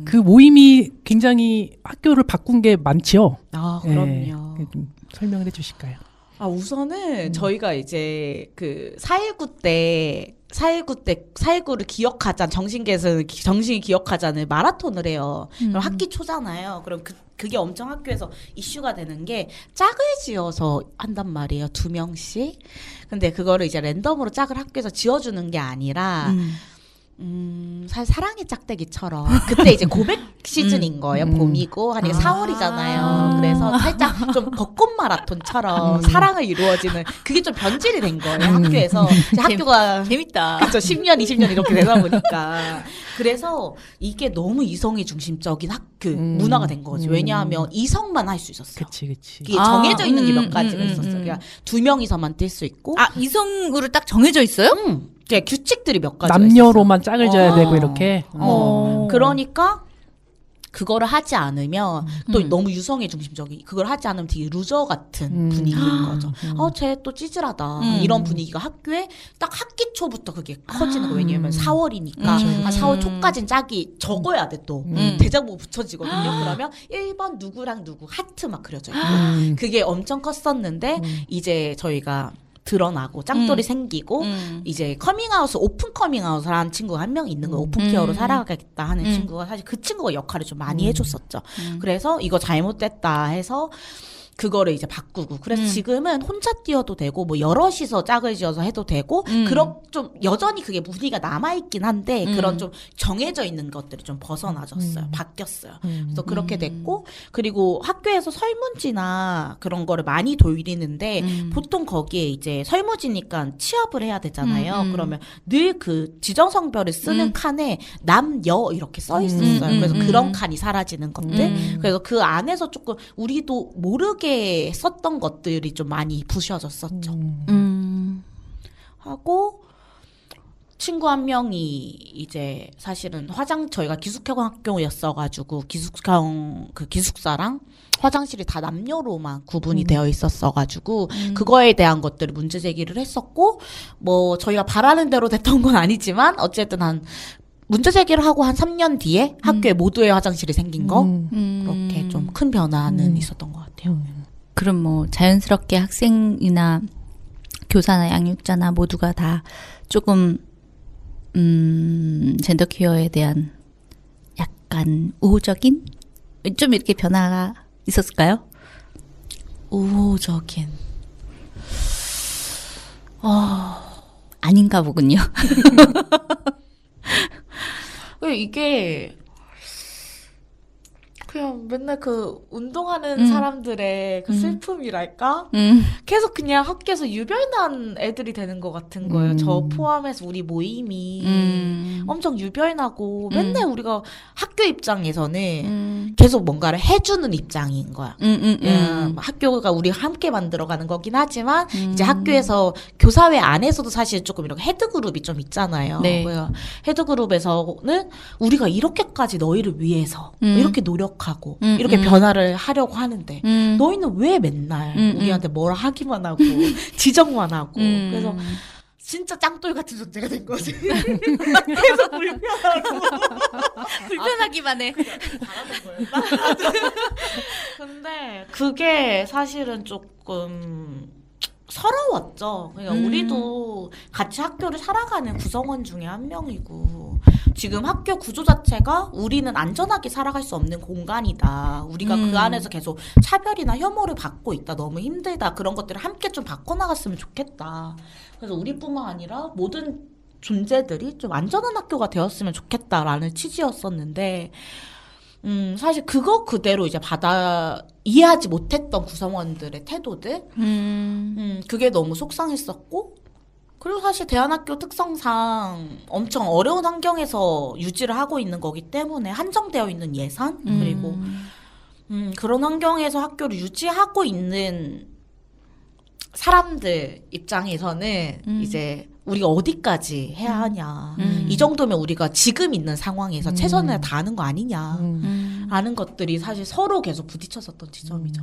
그 모임이 굉장히 학교를 바꾼 게 많지요.
아
예,
그럼요.
좀 설명을 해주실까요?
아, 우선은 저희가 이제 그 4.19 때 4.19를 기억하자, 정신이 기억하자는 마라톤을 해요. 그럼 학기 초잖아요. 그럼 그게 엄청 학교에서 이슈가 되는 게 짝을 지어서 한단 말이에요. 2명씩. 근데 그거를 이제 랜덤으로 짝을 학교에서 지어주는 게 아니라 사실 사랑의 짝대기처럼 그때 이제 고백 시즌인 거예요. 봄이고 한 4월이잖아요. 그래서 살짝 좀 벚꽃 마라톤처럼 사랑을 이루어지는 그게 좀 변질이 된 거예요. 학교에서 이제 학교가
재밌다.
그렇죠. 10년, 20년 이렇게 되다 보니까 그래서 이게 너무 이성이 중심적인 문화가 된 거지. 왜냐하면 이성만 할 수 있었어요.
그치.
이게 정해져 있는 게 몇 가지가 있었어요. 그러니까 2명이서만 뛸 수 있고
아 이성으로 딱 정해져 있어요?
네, 규칙들이 몇 가지가
남녀로만 짝을 져야
어.
되고 이렇게.
그러니까 그거를 하지 않으면 또 너무 유성애 중심적인 그걸 하지 않으면 되게 루저 같은 분위기인 거죠. 쟤 또 찌질하다 이런 분위기가 학교에 딱 학기 초부터 그게 커지는 거예요. 왜냐하면 4월이니까 한 4월 초까지는 짝이 적어야 돼 또 대자보 붙여지거든요. 그러면 1번 누구랑 누구 하트 막 그려져 있고 그게 엄청 컸었는데 이제 저희가 드러나고 짱돌이 생기고 이제 커밍아웃 오픈 커밍아웃을 한 친구가 한 명 있는 거예요. 오픈 케어로 살아가겠다 하는 친구가 사실 그 친구가 역할을 좀 많이 해줬었죠. 그래서 이거 잘못됐다 해서 그거를 이제 바꾸고 그래서 지금은 혼자 뛰어도 되고 뭐 여럿이서 짝을 지어서 해도 되고 그런 좀 여전히 그게 무늬가 남아있긴 한데 그런 좀 정해져 있는 것들이 좀 벗어나졌어요. 바뀌었어요. 그래서 그렇게 됐고 그리고 학교에서 설문지나 그런 거를 많이 돌리는데 보통 거기에 이제 설문지니까 취업을 해야 되잖아요. 그러면 늘 그 지정성별을 쓰는 칸에 남, 여 이렇게 써 있었어요. 그래서 그런 칸이 사라지는 것들. 그래서 그 안에서 조금 우리도 모르게 썼던 것들이 좀 많이 부셔졌었죠. 하고 친구 한 명이 이제 사실은 저희가 기숙형 학교였어가지고 기숙사랑 화장실이 다 남녀로만 구분이 되어 있었어가지고 그거에 대한 것들을 문제 제기를 했었고 뭐 저희가 바라는 대로 됐던 건 아니지만 어쨌든 한 문제 제기를 하고 한 3년 뒤에 학교에 모두의 화장실이 생긴 거 그렇게 좀 큰 변화는 있었던 것 같아요.
그럼 뭐 자연스럽게 학생이나 교사나 양육자나 모두가 다 조금 젠더 퀴어에 대한 약간 우호적인 좀 이렇게 변화가 있었을까요?
우호적인.
아닌가 보군요.
이게 그냥 맨날 그 운동하는 사람들의 그 슬픔이랄까? 계속 그냥 학교에서 유별난 애들이 되는 것 같은 거예요. 저 포함해서 우리 모임이 엄청 유별나고 맨날 우리가 학교 입장에서는 계속 뭔가를 해주는 입장인 거야. 학교가 우리 함께 만들어가는 거긴 하지만 이제 학교에서 교사회 안에서도 사실 조금 이렇게 헤드그룹이 좀 있잖아요.
네.
헤드그룹에서는 우리가 이렇게까지 너희를 위해서 이렇게 노력하고 이렇게 변화를 하려고 하는데 너희는 왜 맨날 우리한테 뭐라 하기만 하고 지적만 하고 그래서 진짜 짱돌 같은 존재가 된 거지. 계속 불편하고
불편하기만 해.
잘하는 거였나? 근데 그게 사실은 조금 서러웠죠. 그러니까 우리도 같이 학교를 살아가는 구성원 중에 한 명이고 지금 학교 구조 자체가 우리는 안전하게 살아갈 수 없는 공간이다. 우리가 그 안에서 계속 차별이나 혐오를 받고 있다. 너무 힘들다. 그런 것들을 함께 좀 바꿔나갔으면 좋겠다. 그래서 우리뿐만 아니라 모든 존재들이 좀 안전한 학교가 되었으면 좋겠다라는 취지였었는데 사실 그거 그대로 이제 이해하지 못했던 구성원들의 태도들, 그게 너무 속상했었고, 그리고 사실 대안학교 특성상 엄청 어려운 환경에서 유지를 하고 있는 거기 때문에 한정되어 있는 예산, 그리고, 그런 환경에서 학교를 유지하고 있는 사람들 입장에서는 이제 우리가 어디까지 해야 하냐. 이 정도면 우리가 지금 있는 상황에서 최선을 다하는 거 아니냐. 라는 것들이 사실 서로 계속 부딪혔었던 지점이죠.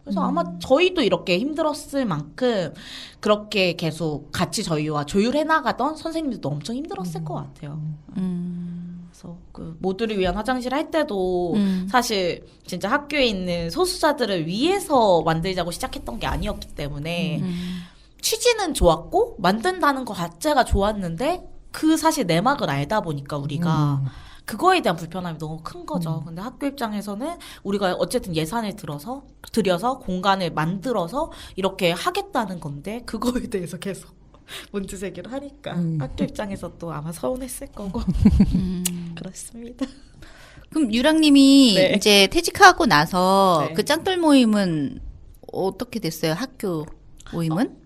그래서 아마 저희도 이렇게 힘들었을 만큼 그렇게 계속 같이 저희와 조율해 나가던 선생님들도 엄청 힘들었을 것 같아요. 그래서 그 모두를 위한 화장실 할 때도 사실 진짜 학교에 있는 소수자들을 위해서 만들자고 시작했던 게 아니었기 때문에 취지는 좋았고 만든다는 것 자체가 좋았는데 그 사실 내막을 알다 보니까 우리가 그거에 대한 불편함이 너무 큰 거죠. 근데 학교 입장에서는 우리가 어쨌든 예산을 들여서 공간을 만들어서 이렇게 하겠다는 건데 그거에 대해서 계속 문제 제기를 하니까 학교 입장에서 또 아마 서운했을 거고 그렇습니다.
그럼 유랑님이
네.
이제 퇴직하고 나서
네.
그 짱돌 모임은 어떻게 됐어요? 학교 모임은?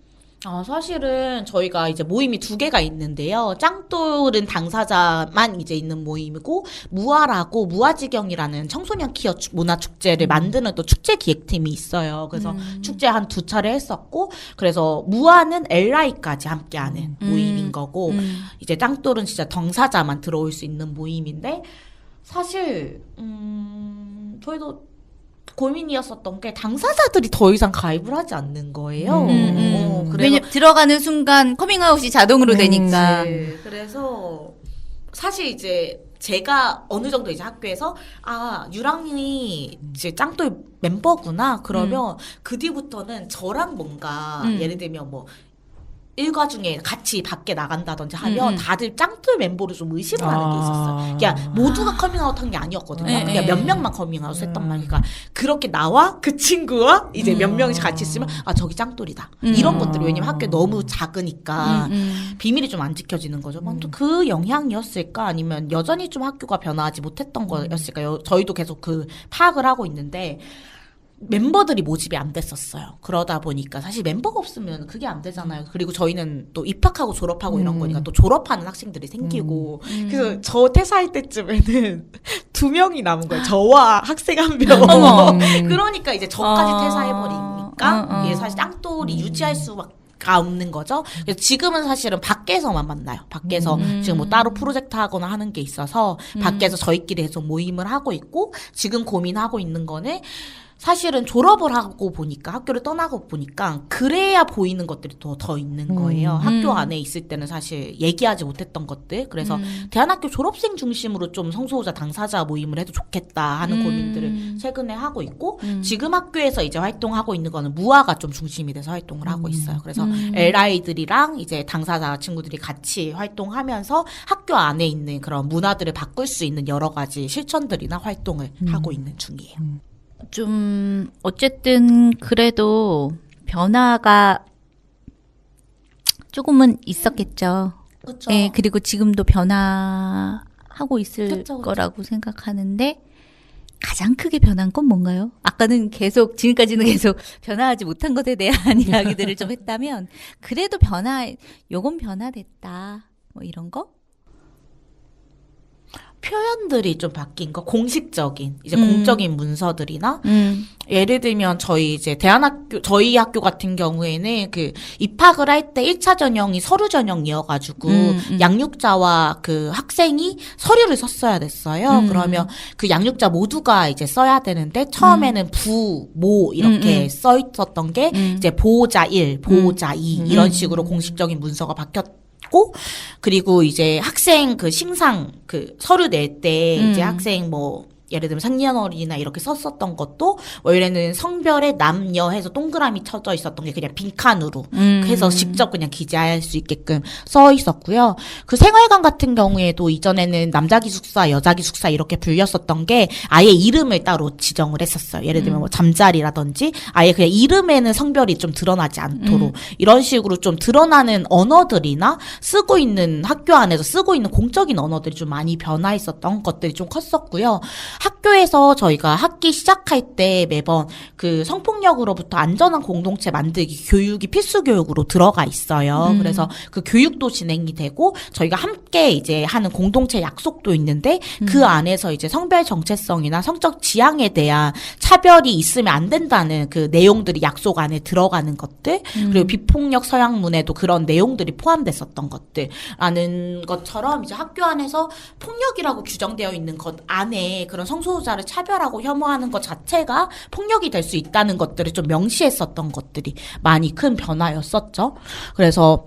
사실은 저희가 이제 모임이 2개가 있는데요. 짱돌은 당사자만 이제 있는 모임이고, 무아라고 무아지경이라는 청소년 퀴어 문화축제를 만드는 또 축제 기획팀이 있어요. 그래서 축제 한 2차례 했었고, 그래서 무아는 LI까지 함께하는 모임인 거고, 이제 짱돌은 진짜 당사자만 들어올 수 있는 모임인데, 사실, 저희도 고민이었었던 게 당사자들이 더 이상 가입을 하지 않는 거예요.
왜냐 들어가는 순간 커밍아웃이 자동으로 되니까.
그래서 사실 이제 제가 어느 정도 이제 학교에서 유랑이 이제 짱돌 멤버구나 그러면 그 뒤부터는 저랑 뭔가 예를 들면 뭐 일과 중에 같이 밖에 나간다든지 하면 다들 짱돌 멤버를 좀 의심을 하는 게 있었어요. 그냥 모두가 커밍아웃 한 게 아니었거든요. 그냥 몇 명만 커밍아웃 했단 말이니까. 그러니까 그렇게 나와 그 친구와 이제 몇 명씩 같이 있으면 저기 짱돌이다. 이런 것들이 왜냐면 학교에 너무 작으니까 비밀이 좀 안 지켜지는 거죠. 또 그 영향이었을까 아니면 여전히 좀 학교가 변화하지 못했던 거였을까요? 저희도 계속 그 파악을 하고 있는데 멤버들이 모집이 안 됐었어요. 그러다 보니까 사실 멤버가 없으면 그게 안 되잖아요. 그리고 저희는 또 입학하고 졸업하고 이런 거니까 또 졸업하는 학생들이 생기고 그래서 저 퇴사할 때쯤에는 2명이 남은 거예요. 저와 학생 1명. 그러니까 이제 저까지 퇴사해버리니까 이게 사실 짱돌이 유지할 수밖에 없는 거죠. 그래서 지금은 사실은 밖에서만 만나요. 밖에서 지금 뭐 따로 프로젝트 하거나 하는 게 있어서 밖에서 저희끼리 계속 모임을 하고 있고 지금 고민하고 있는 거는 사실은 졸업을 하고 보니까 학교를 떠나고 보니까 그래야 보이는 것들이 더 있는 거예요. 학교 안에 있을 때는 사실 얘기하지 못했던 것들. 그래서 대안학교 졸업생 중심으로 좀 성소수자 당사자 모임을 해도 좋겠다 하는 고민들을 최근에 하고 있고 지금 학교에서 이제 활동하고 있는 거는 무아가 좀 중심이 돼서 활동을 하고 있어요. 그래서 LI들이랑 이제 당사자 친구들이 같이 활동하면서 학교 안에 있는 그런 문화들을 바꿀 수 있는 여러 가지 실천들이나 활동을 하고 있는 중이에요.
좀 어쨌든 그래도 변화가 조금은 있었겠죠.
그렇죠.
예, 그리고 지금도 변화하고 있을
그쵸.
거라고 생각하는데 가장 크게 변한 건 뭔가요? 아까는 지금까지는 계속 변화하지 못한 것에 대한 이야기들을 좀 했다면 그래도 요건 변화됐다. 뭐 이런 거?
표현들이 좀 바뀐 거, 공식적인, 이제 공적인 문서들이나, 예를 들면 저희 학교 같은 경우에는 그 입학을 할 때 1차 전형이 서류 전형이어가지고, 양육자와 그 학생이 서류를 썼어야 됐어요. 그러면 그 양육자 모두가 이제 써야 되는데, 처음에는 부, 모, 이렇게 써 있었던 게, 이제 보호자 1, 보호자 2, 이런 식으로 공식적인 문서가 바뀌었고, 그리고 이제 학생 그 심상 그 서류 낼 때 이제 학생 뭐 예를 들면 생년월일이나 이렇게 썼었던 것도 원래는 성별에 남녀 해서 동그라미 쳐져 있었던 게 그냥 빈칸으로 해서 직접 그냥 기재할 수 있게끔 써 있었고요. 그 생활관 같은 경우에도 이전에는 남자 기숙사, 여자 기숙사 이렇게 불렸었던 게 아예 이름을 따로 지정을 했었어요. 예를 들면 뭐 잠자리라든지 아예 그냥 이름에는 성별이 좀 드러나지 않도록 이런 식으로 좀 드러나는 언어들이나 쓰고 있는 학교 안에서 쓰고 있는 공적인 언어들이 좀 많이 변화했었던 것들이 좀 컸었고요. 학교에서 저희가 학기 시작할 때 매번 그 성폭력으로부터 안전한 공동체 만들기 교육이 필수 교육으로 들어가 있어요. 그래서 그 교육도 진행이 되고 저희가 함께 이제 하는 공동체 약속도 있는데 그 안에서 이제 성별 정체성이나 성적 지향에 대한 차별이 있으면 안 된다는 그 내용들이 약속 안에 들어가는 것들 그리고 비폭력 서양문에도 그런 내용들이 포함됐었던 것들라는 것처럼 이제 학교 안에서 폭력이라고 규정되어 있는 것 안에 그런 성소수자를 차별하고 혐오하는 것 자체가 폭력이 될 수 있다는 것들을 좀 명시했었던 것들이 많이 큰 변화였었죠. 그래서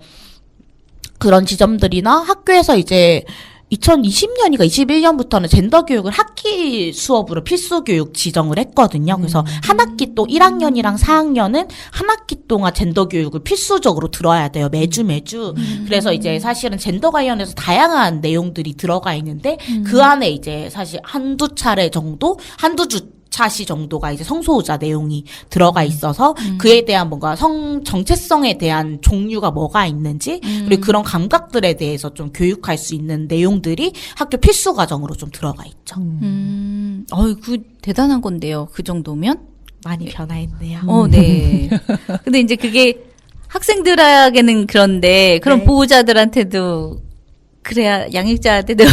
그런 지점들이나 학교에서 이제 2020년이가 21년부터는 젠더 교육을 학기 수업으로 필수 교육 지정을 했거든요. 그래서 한 학기 또 1학년이랑 4학년은 한 학기 동안 젠더 교육을 필수적으로 들어야 돼요. 매주. 그래서 이제 사실은 젠더 관련해서 다양한 내용들이 들어가 있는데 그 안에 이제 사실 한두 차례 정도, 한두 주 차시 정도가 이제 성소수자 내용이 들어가 있어서 그에 대한 뭔가 성 정체성에 대한 종류가 뭐가 있는지 그리고 그런 감각들에 대해서 좀 교육할 수 있는 내용들이 학교 필수 과정으로 좀 들어가 있죠.
그 대단한 건데요. 그 정도면?
많이 변화했네요.
네. 근데 이제 그게 학생들에게는 그런데 그런
네.
보호자들한테도 그래야 양육자한테도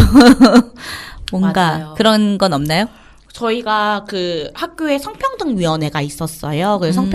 뭔가
맞아요.
그런 건 없나요?
저희가 그 학교에 성평등위원회가 있었어요. 그래서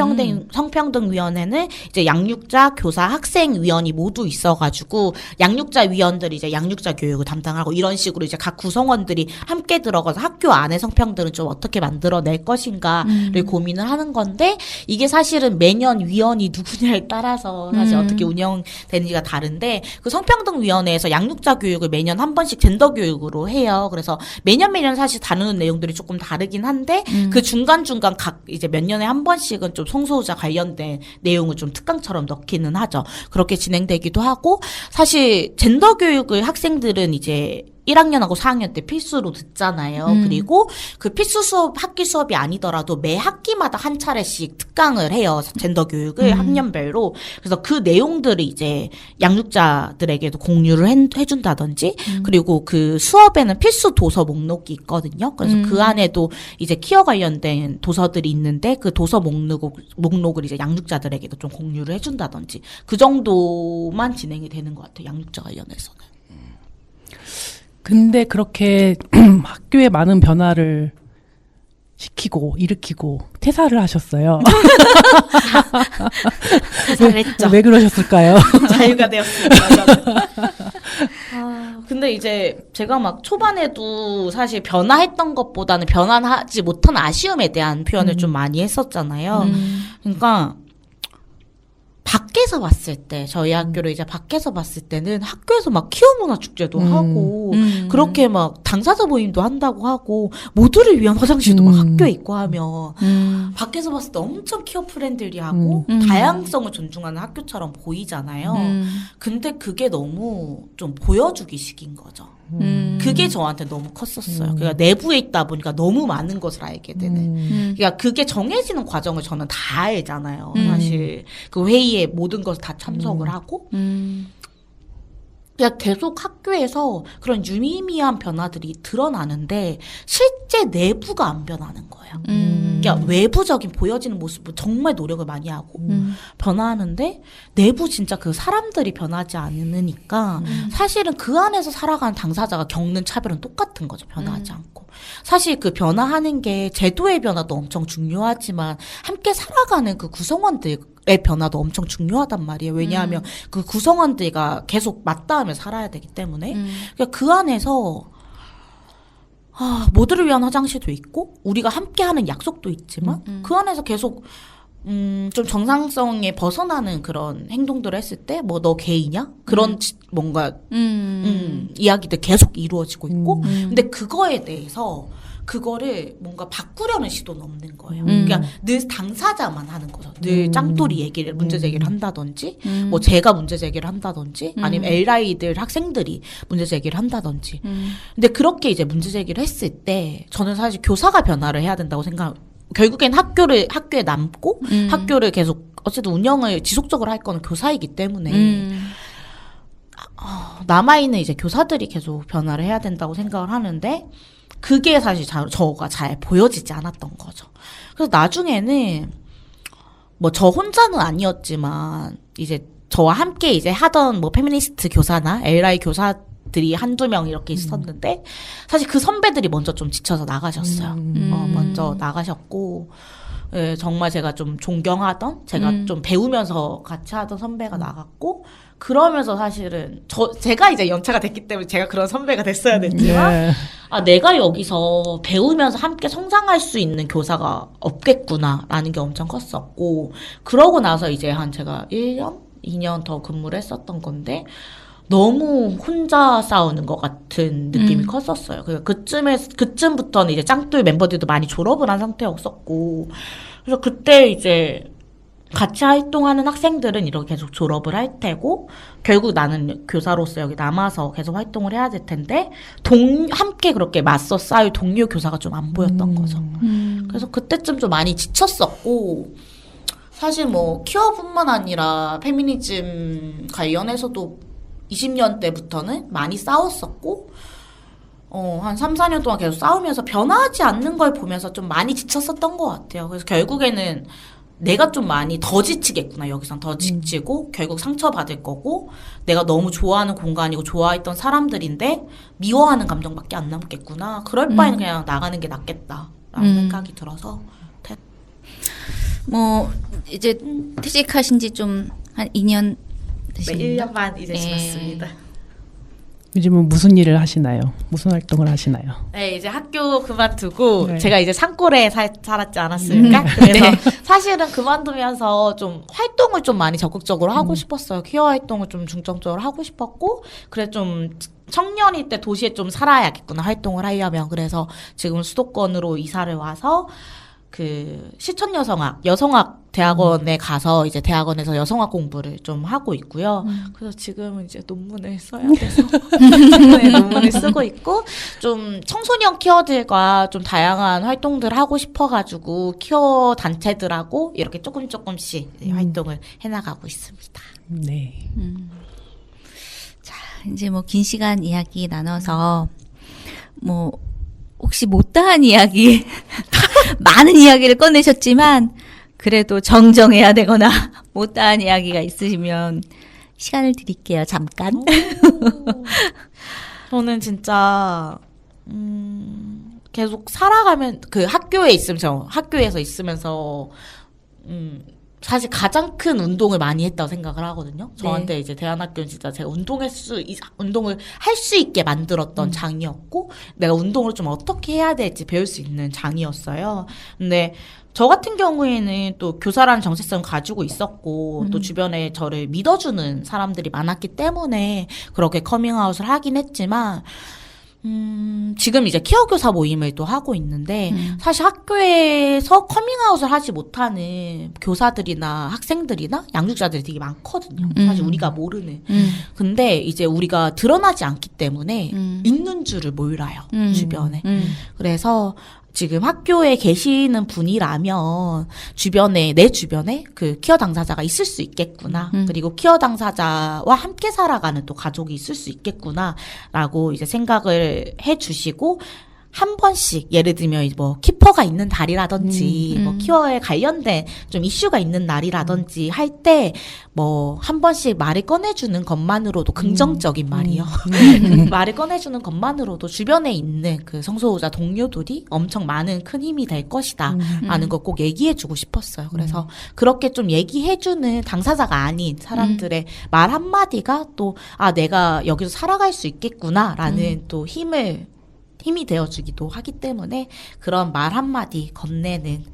성평등위원회는 이제 양육자, 교사, 학생위원이 모두 있어가지고 양육자 위원들이 이제 양육자 교육을 담당하고 이런 식으로 이제 각 구성원들이 함께 들어가서 학교 안에 성평등을 좀 어떻게 만들어낼 것인가를 고민을 하는 건데 이게 사실은 매년 위원이 누구냐에 따라서 사실 어떻게 운영되는지가 다른데 그 성평등위원회에서 양육자 교육을 매년 한 번씩 젠더 교육으로 해요. 그래서 매년 사실 다루는 내용들이 조금 다르긴 한데 그 중간중간 각 이제 몇 년에 한 번씩은 좀 성소수자 관련된 내용을 좀 특강처럼 넣기는 하죠. 그렇게 진행되기도 하고 사실 젠더 교육을 학생들은 이제 1학년하고 4학년 때 필수로 듣잖아요. 그리고 그 필수 수업, 학기 수업이 아니더라도 매 학기마다 한 차례씩 특강을 해요. 젠더 교육을 학년별로. 그래서 그 내용들을 이제 양육자들에게도 공유를 해준다든지 그리고 그 수업에는 필수 도서 목록이 있거든요. 그래서 그 안에도 이제 키어 관련된 도서들이 있는데 그 도서 목록을 이제 양육자들에게도 좀 공유를 해준다든지 그 정도만 진행이 되는 것 같아요. 양육자 관련해서는.
근데 그렇게 학교에 많은 변화를 시키고 일으키고 퇴사를 하셨어요.
퇴사를 했죠.
왜 그러셨을까요?
자유가 되었습니다. 근데 이제 제가 막 초반에도 사실 변화했던 것보다는 변화하지 못한 아쉬움에 대한 표현을 좀 많이 했었잖아요. 그러니까 밖에서 봤을 때 저희 학교를 이제 밖에서 봤을 때는 학교에서 막 퀴어 문화 축제도 하고 그렇게 막 당사자 모임도 한다고 하고 모두를 위한 화장실도 막 학교에 있고 하면 밖에서 봤을 때 엄청 퀴어 프렌들리하고 다양성을 존중하는 학교처럼 보이잖아요. 근데 그게 너무 좀 보여주기식인 거죠. 그게 저한테 너무 컸었어요. 그러니까 내부에 있다 보니까 너무 많은 것을 알게 되는. 그러니까 그게 정해지는 과정을 저는 다 알잖아요. 사실 그 회의에 모든 것을 다 참석을 하고. 그냥 계속 학교에서 그런 유의미한 변화들이 드러나는데 실제 내부가 안 변하는 거예요. 그러니까 외부적인 보여지는 모습은 정말 노력을 많이 하고 변화하는데 내부 진짜 그 사람들이 변하지 않으니까 사실은 그 안에서 살아가는 당사자가 겪는 차별은 똑같은 거죠. 변화하지 않고. 사실 그 변화하는 게 제도의 변화도 엄청 중요하지만 함께 살아가는 그 구성원들 의 변화도 엄청 중요하단 말이에요. 왜냐하면 그 구성원들과 계속 맞닿으며 살아야 되기 때문에. 그러니까 그 안에서 모두를 위한 화장실도 있고 우리가 함께하는 약속도 있지만 그 안에서 계속 좀 정상성에 벗어나는 그런 행동들을 했을 때 뭐 너 게이냐? 그런 뭔가 이야기들 계속 이루어지고 있고 근데 그거에 대해서 그거를 뭔가 바꾸려는 시도는 없는 거예요. 그러니까 늘 당사자만 하는 거죠. 늘 짱돌이 얘기를 문제 제기를 한다든지 뭐 제가 문제 제기를 한다든지 아니면 엘라이들 학생들이 문제 제기를 한다든지 근데 그렇게 이제 문제 제기를 했을 때 저는 사실 교사가 변화를 해야 된다고 생각. 결국엔 학교에 남고 학교를 계속 어쨌든 운영을 지속적으로 할 거는 교사이기 때문에 남아있는 이제 교사들이 계속 변화를 해야 된다고 생각을 하는데 그게 사실 저가 잘 보여지지 않았던 거죠. 그래서 나중에는 뭐 저 혼자는 아니었지만 이제 저와 함께 이제 하던 뭐 페미니스트 교사나 LI 교사들이 한두 명 이렇게 있었는데 사실 그 선배들이 먼저 좀 지쳐서 나가셨어요. 먼저 나가셨고 예, 정말 제가 좀 존경하던 제가 좀 배우면서 같이 하던 선배가 나갔고 그러면서 사실은 제가 이제 연차가 됐기 때문에 제가 그런 선배가 됐어야 됐지만 내가 여기서 배우면서 함께 성장할 수 있는 교사가 없겠구나라는 게 엄청 컸었고 그러고 나서 이제 한 제가 1년? 2년 더 근무를 했었던 건데 너무 혼자 싸우는 것 같은 느낌이 컸었어요. 그쯤부터는 이제 짱돌 멤버들도 많이 졸업을 한 상태였었고 그래서 그때 이제 같이 활동하는 학생들은 이렇게 계속 졸업을 할 테고 결국 나는 교사로서 여기 남아서 계속 활동을 해야 될 텐데 함께 그렇게 맞서 싸울 동료 교사가 좀 안 보였던 거죠. 그래서 그때쯤 좀 많이 지쳤었고 사실 뭐 퀴어뿐만 아니라 페미니즘 관련해서도 20년 대부터는 많이 싸웠었고 한 3, 4년 동안 계속 싸우면서 변화하지 않는 걸 보면서 좀 많이 지쳤었던 것 같아요. 그래서 결국에는 내가 좀 많이 더 지치겠구나. 여기선 더 지치고 결국 상처받을 거고 내가 너무 좋아하는 공간이고 좋아했던 사람들인데 미워하는 감정밖에 안 남겠구나. 그럴 바에는 그냥 나가는 게 낫겠다라는 생각이 들어서
뭐 이제 퇴직하신 지 좀 한 2년 되신
1년 반 이제 지났습니다.
요즘은 무슨 일을 하시나요? 무슨 활동을 하시나요?
네, 이제 학교 그만두고
네.
제가 이제 산골에 살았지 않았습니까? 그래서 사실은 그만두면서 좀 활동을 좀 많이 적극적으로 하고 싶었어요. 퀴어 활동을 좀 중점적으로 하고 싶었고 그래 좀 청년일 때 도시에 좀 살아야겠구나 활동을 하려면 그래서 지금 수도권으로 이사를 와서 그 여성학 대학원에 가서 이제 대학원에서 여성학 공부를 좀 하고 있고요. 그래서 지금은 이제 논문을 써야 돼서 네, 논문을 쓰고 있고 좀 청소년 퀴어들과 좀 다양한 활동들 하고 싶어가지고 퀴어 단체들하고 이렇게 조금씩 활동을 해나가고 있습니다.
네.
자, 이제 뭐 긴 시간 이야기 나눠서 뭐 혹시 못다한 이야기 많은 이야기를 꺼내셨지만 그래도 정정해야 되거나 못다한 이야기가 있으시면 시간을 드릴게요. 잠깐.
저는 진짜 계속 살아가면 그 학교에서 있으면서 사실 가장 큰 운동을 많이 했다고 생각을 하거든요. 저한테 이제 대안학교는 진짜 제가 운동을 할 수 있게 만들었던 장이었고, 내가 운동을 좀 어떻게 해야 될지 배울 수 있는 장이었어요. 근데 저 같은 경우에는 또 교사라는 정체성을 가지고 있었고, 또 주변에 저를 믿어주는 사람들이 많았기 때문에 그렇게 커밍아웃을 하긴 했지만, 지금 이제 키워교사 모임을 또 하고 있는데, 사실 학교에서 커밍아웃을 하지 못하는 교사들이나 학생들이나 양육자들이 되게 많거든요. 사실 우리가 모르는. 근데 이제 우리가 드러나지 않기 때문에 있는 줄을 몰라요. 주변에. 그래서 지금 학교에 계시는 분이라면 내 주변에 그 키워 당사자가 있을 수 있겠구나. 그리고 키워 당사자와 함께 살아가는 또 가족이 있을 수 있겠구나라고 이제 생각을 해 주시고, 한 번씩 예를 들면 뭐 키퍼가 있는 달이라든지 뭐 키워에 관련된 좀 이슈가 있는 날이라든지 할 때 뭐 한 번씩 말을 꺼내주는 것만으로도 긍정적인 말이요. 말을 꺼내주는 것만으로도 주변에 있는 그 성소수자 동료들이 엄청 많은 큰 힘이 될 것이다 라는 걸 꼭 얘기해주고 싶었어요. 그래서 그렇게 좀 얘기해주는 당사자가 아닌 사람들의 말 한마디가 또 내가 여기서 살아갈 수 있겠구나 라는 또 힘이 되어주기도 하기 때문에 그런 말 한마디 건네는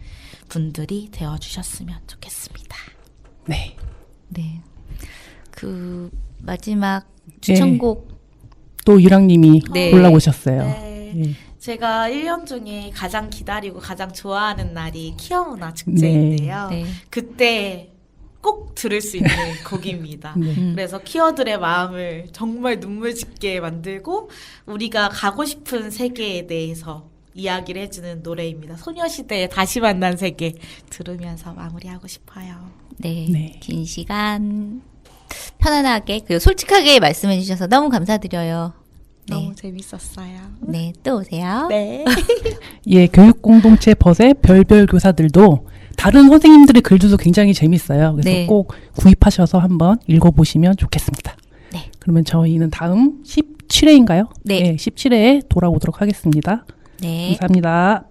분들이 되어주셨으면 좋겠습니다.
네.
네. 그 마지막 추천곡
또 유랑님이
네.
골라오셨어요.
네.
예.
제가 1년 중에 가장 기다리고 가장 좋아하는 날이 키워문화 축제인데요.
네.
그때 꼭 들을 수 있는 곡입니다. 그래서 키워들의 마음을 정말 눈물 짓게 만들고 우리가 가고 싶은 세계에 대해서 이야기를 해주는 노래입니다. 소녀시대의 다시 만난 세계 들으면서 마무리하고 싶어요.
네.
네.
긴 시간 편안하게 그리고 솔직하게 말씀해 주셔서 너무 감사드려요.
너무 재밌었어요.
네, 또 오세요.
네.
예, 교육공동체 벗의 별별 교사들도 다른 선생님들의 글들도 굉장히 재밌어요. 그래서
네.
꼭 구입하셔서 한번 읽어보시면 좋겠습니다.
네.
그러면 저희는 다음 17회인가요?
네.
17회에 돌아오도록 하겠습니다.
네.
감사합니다.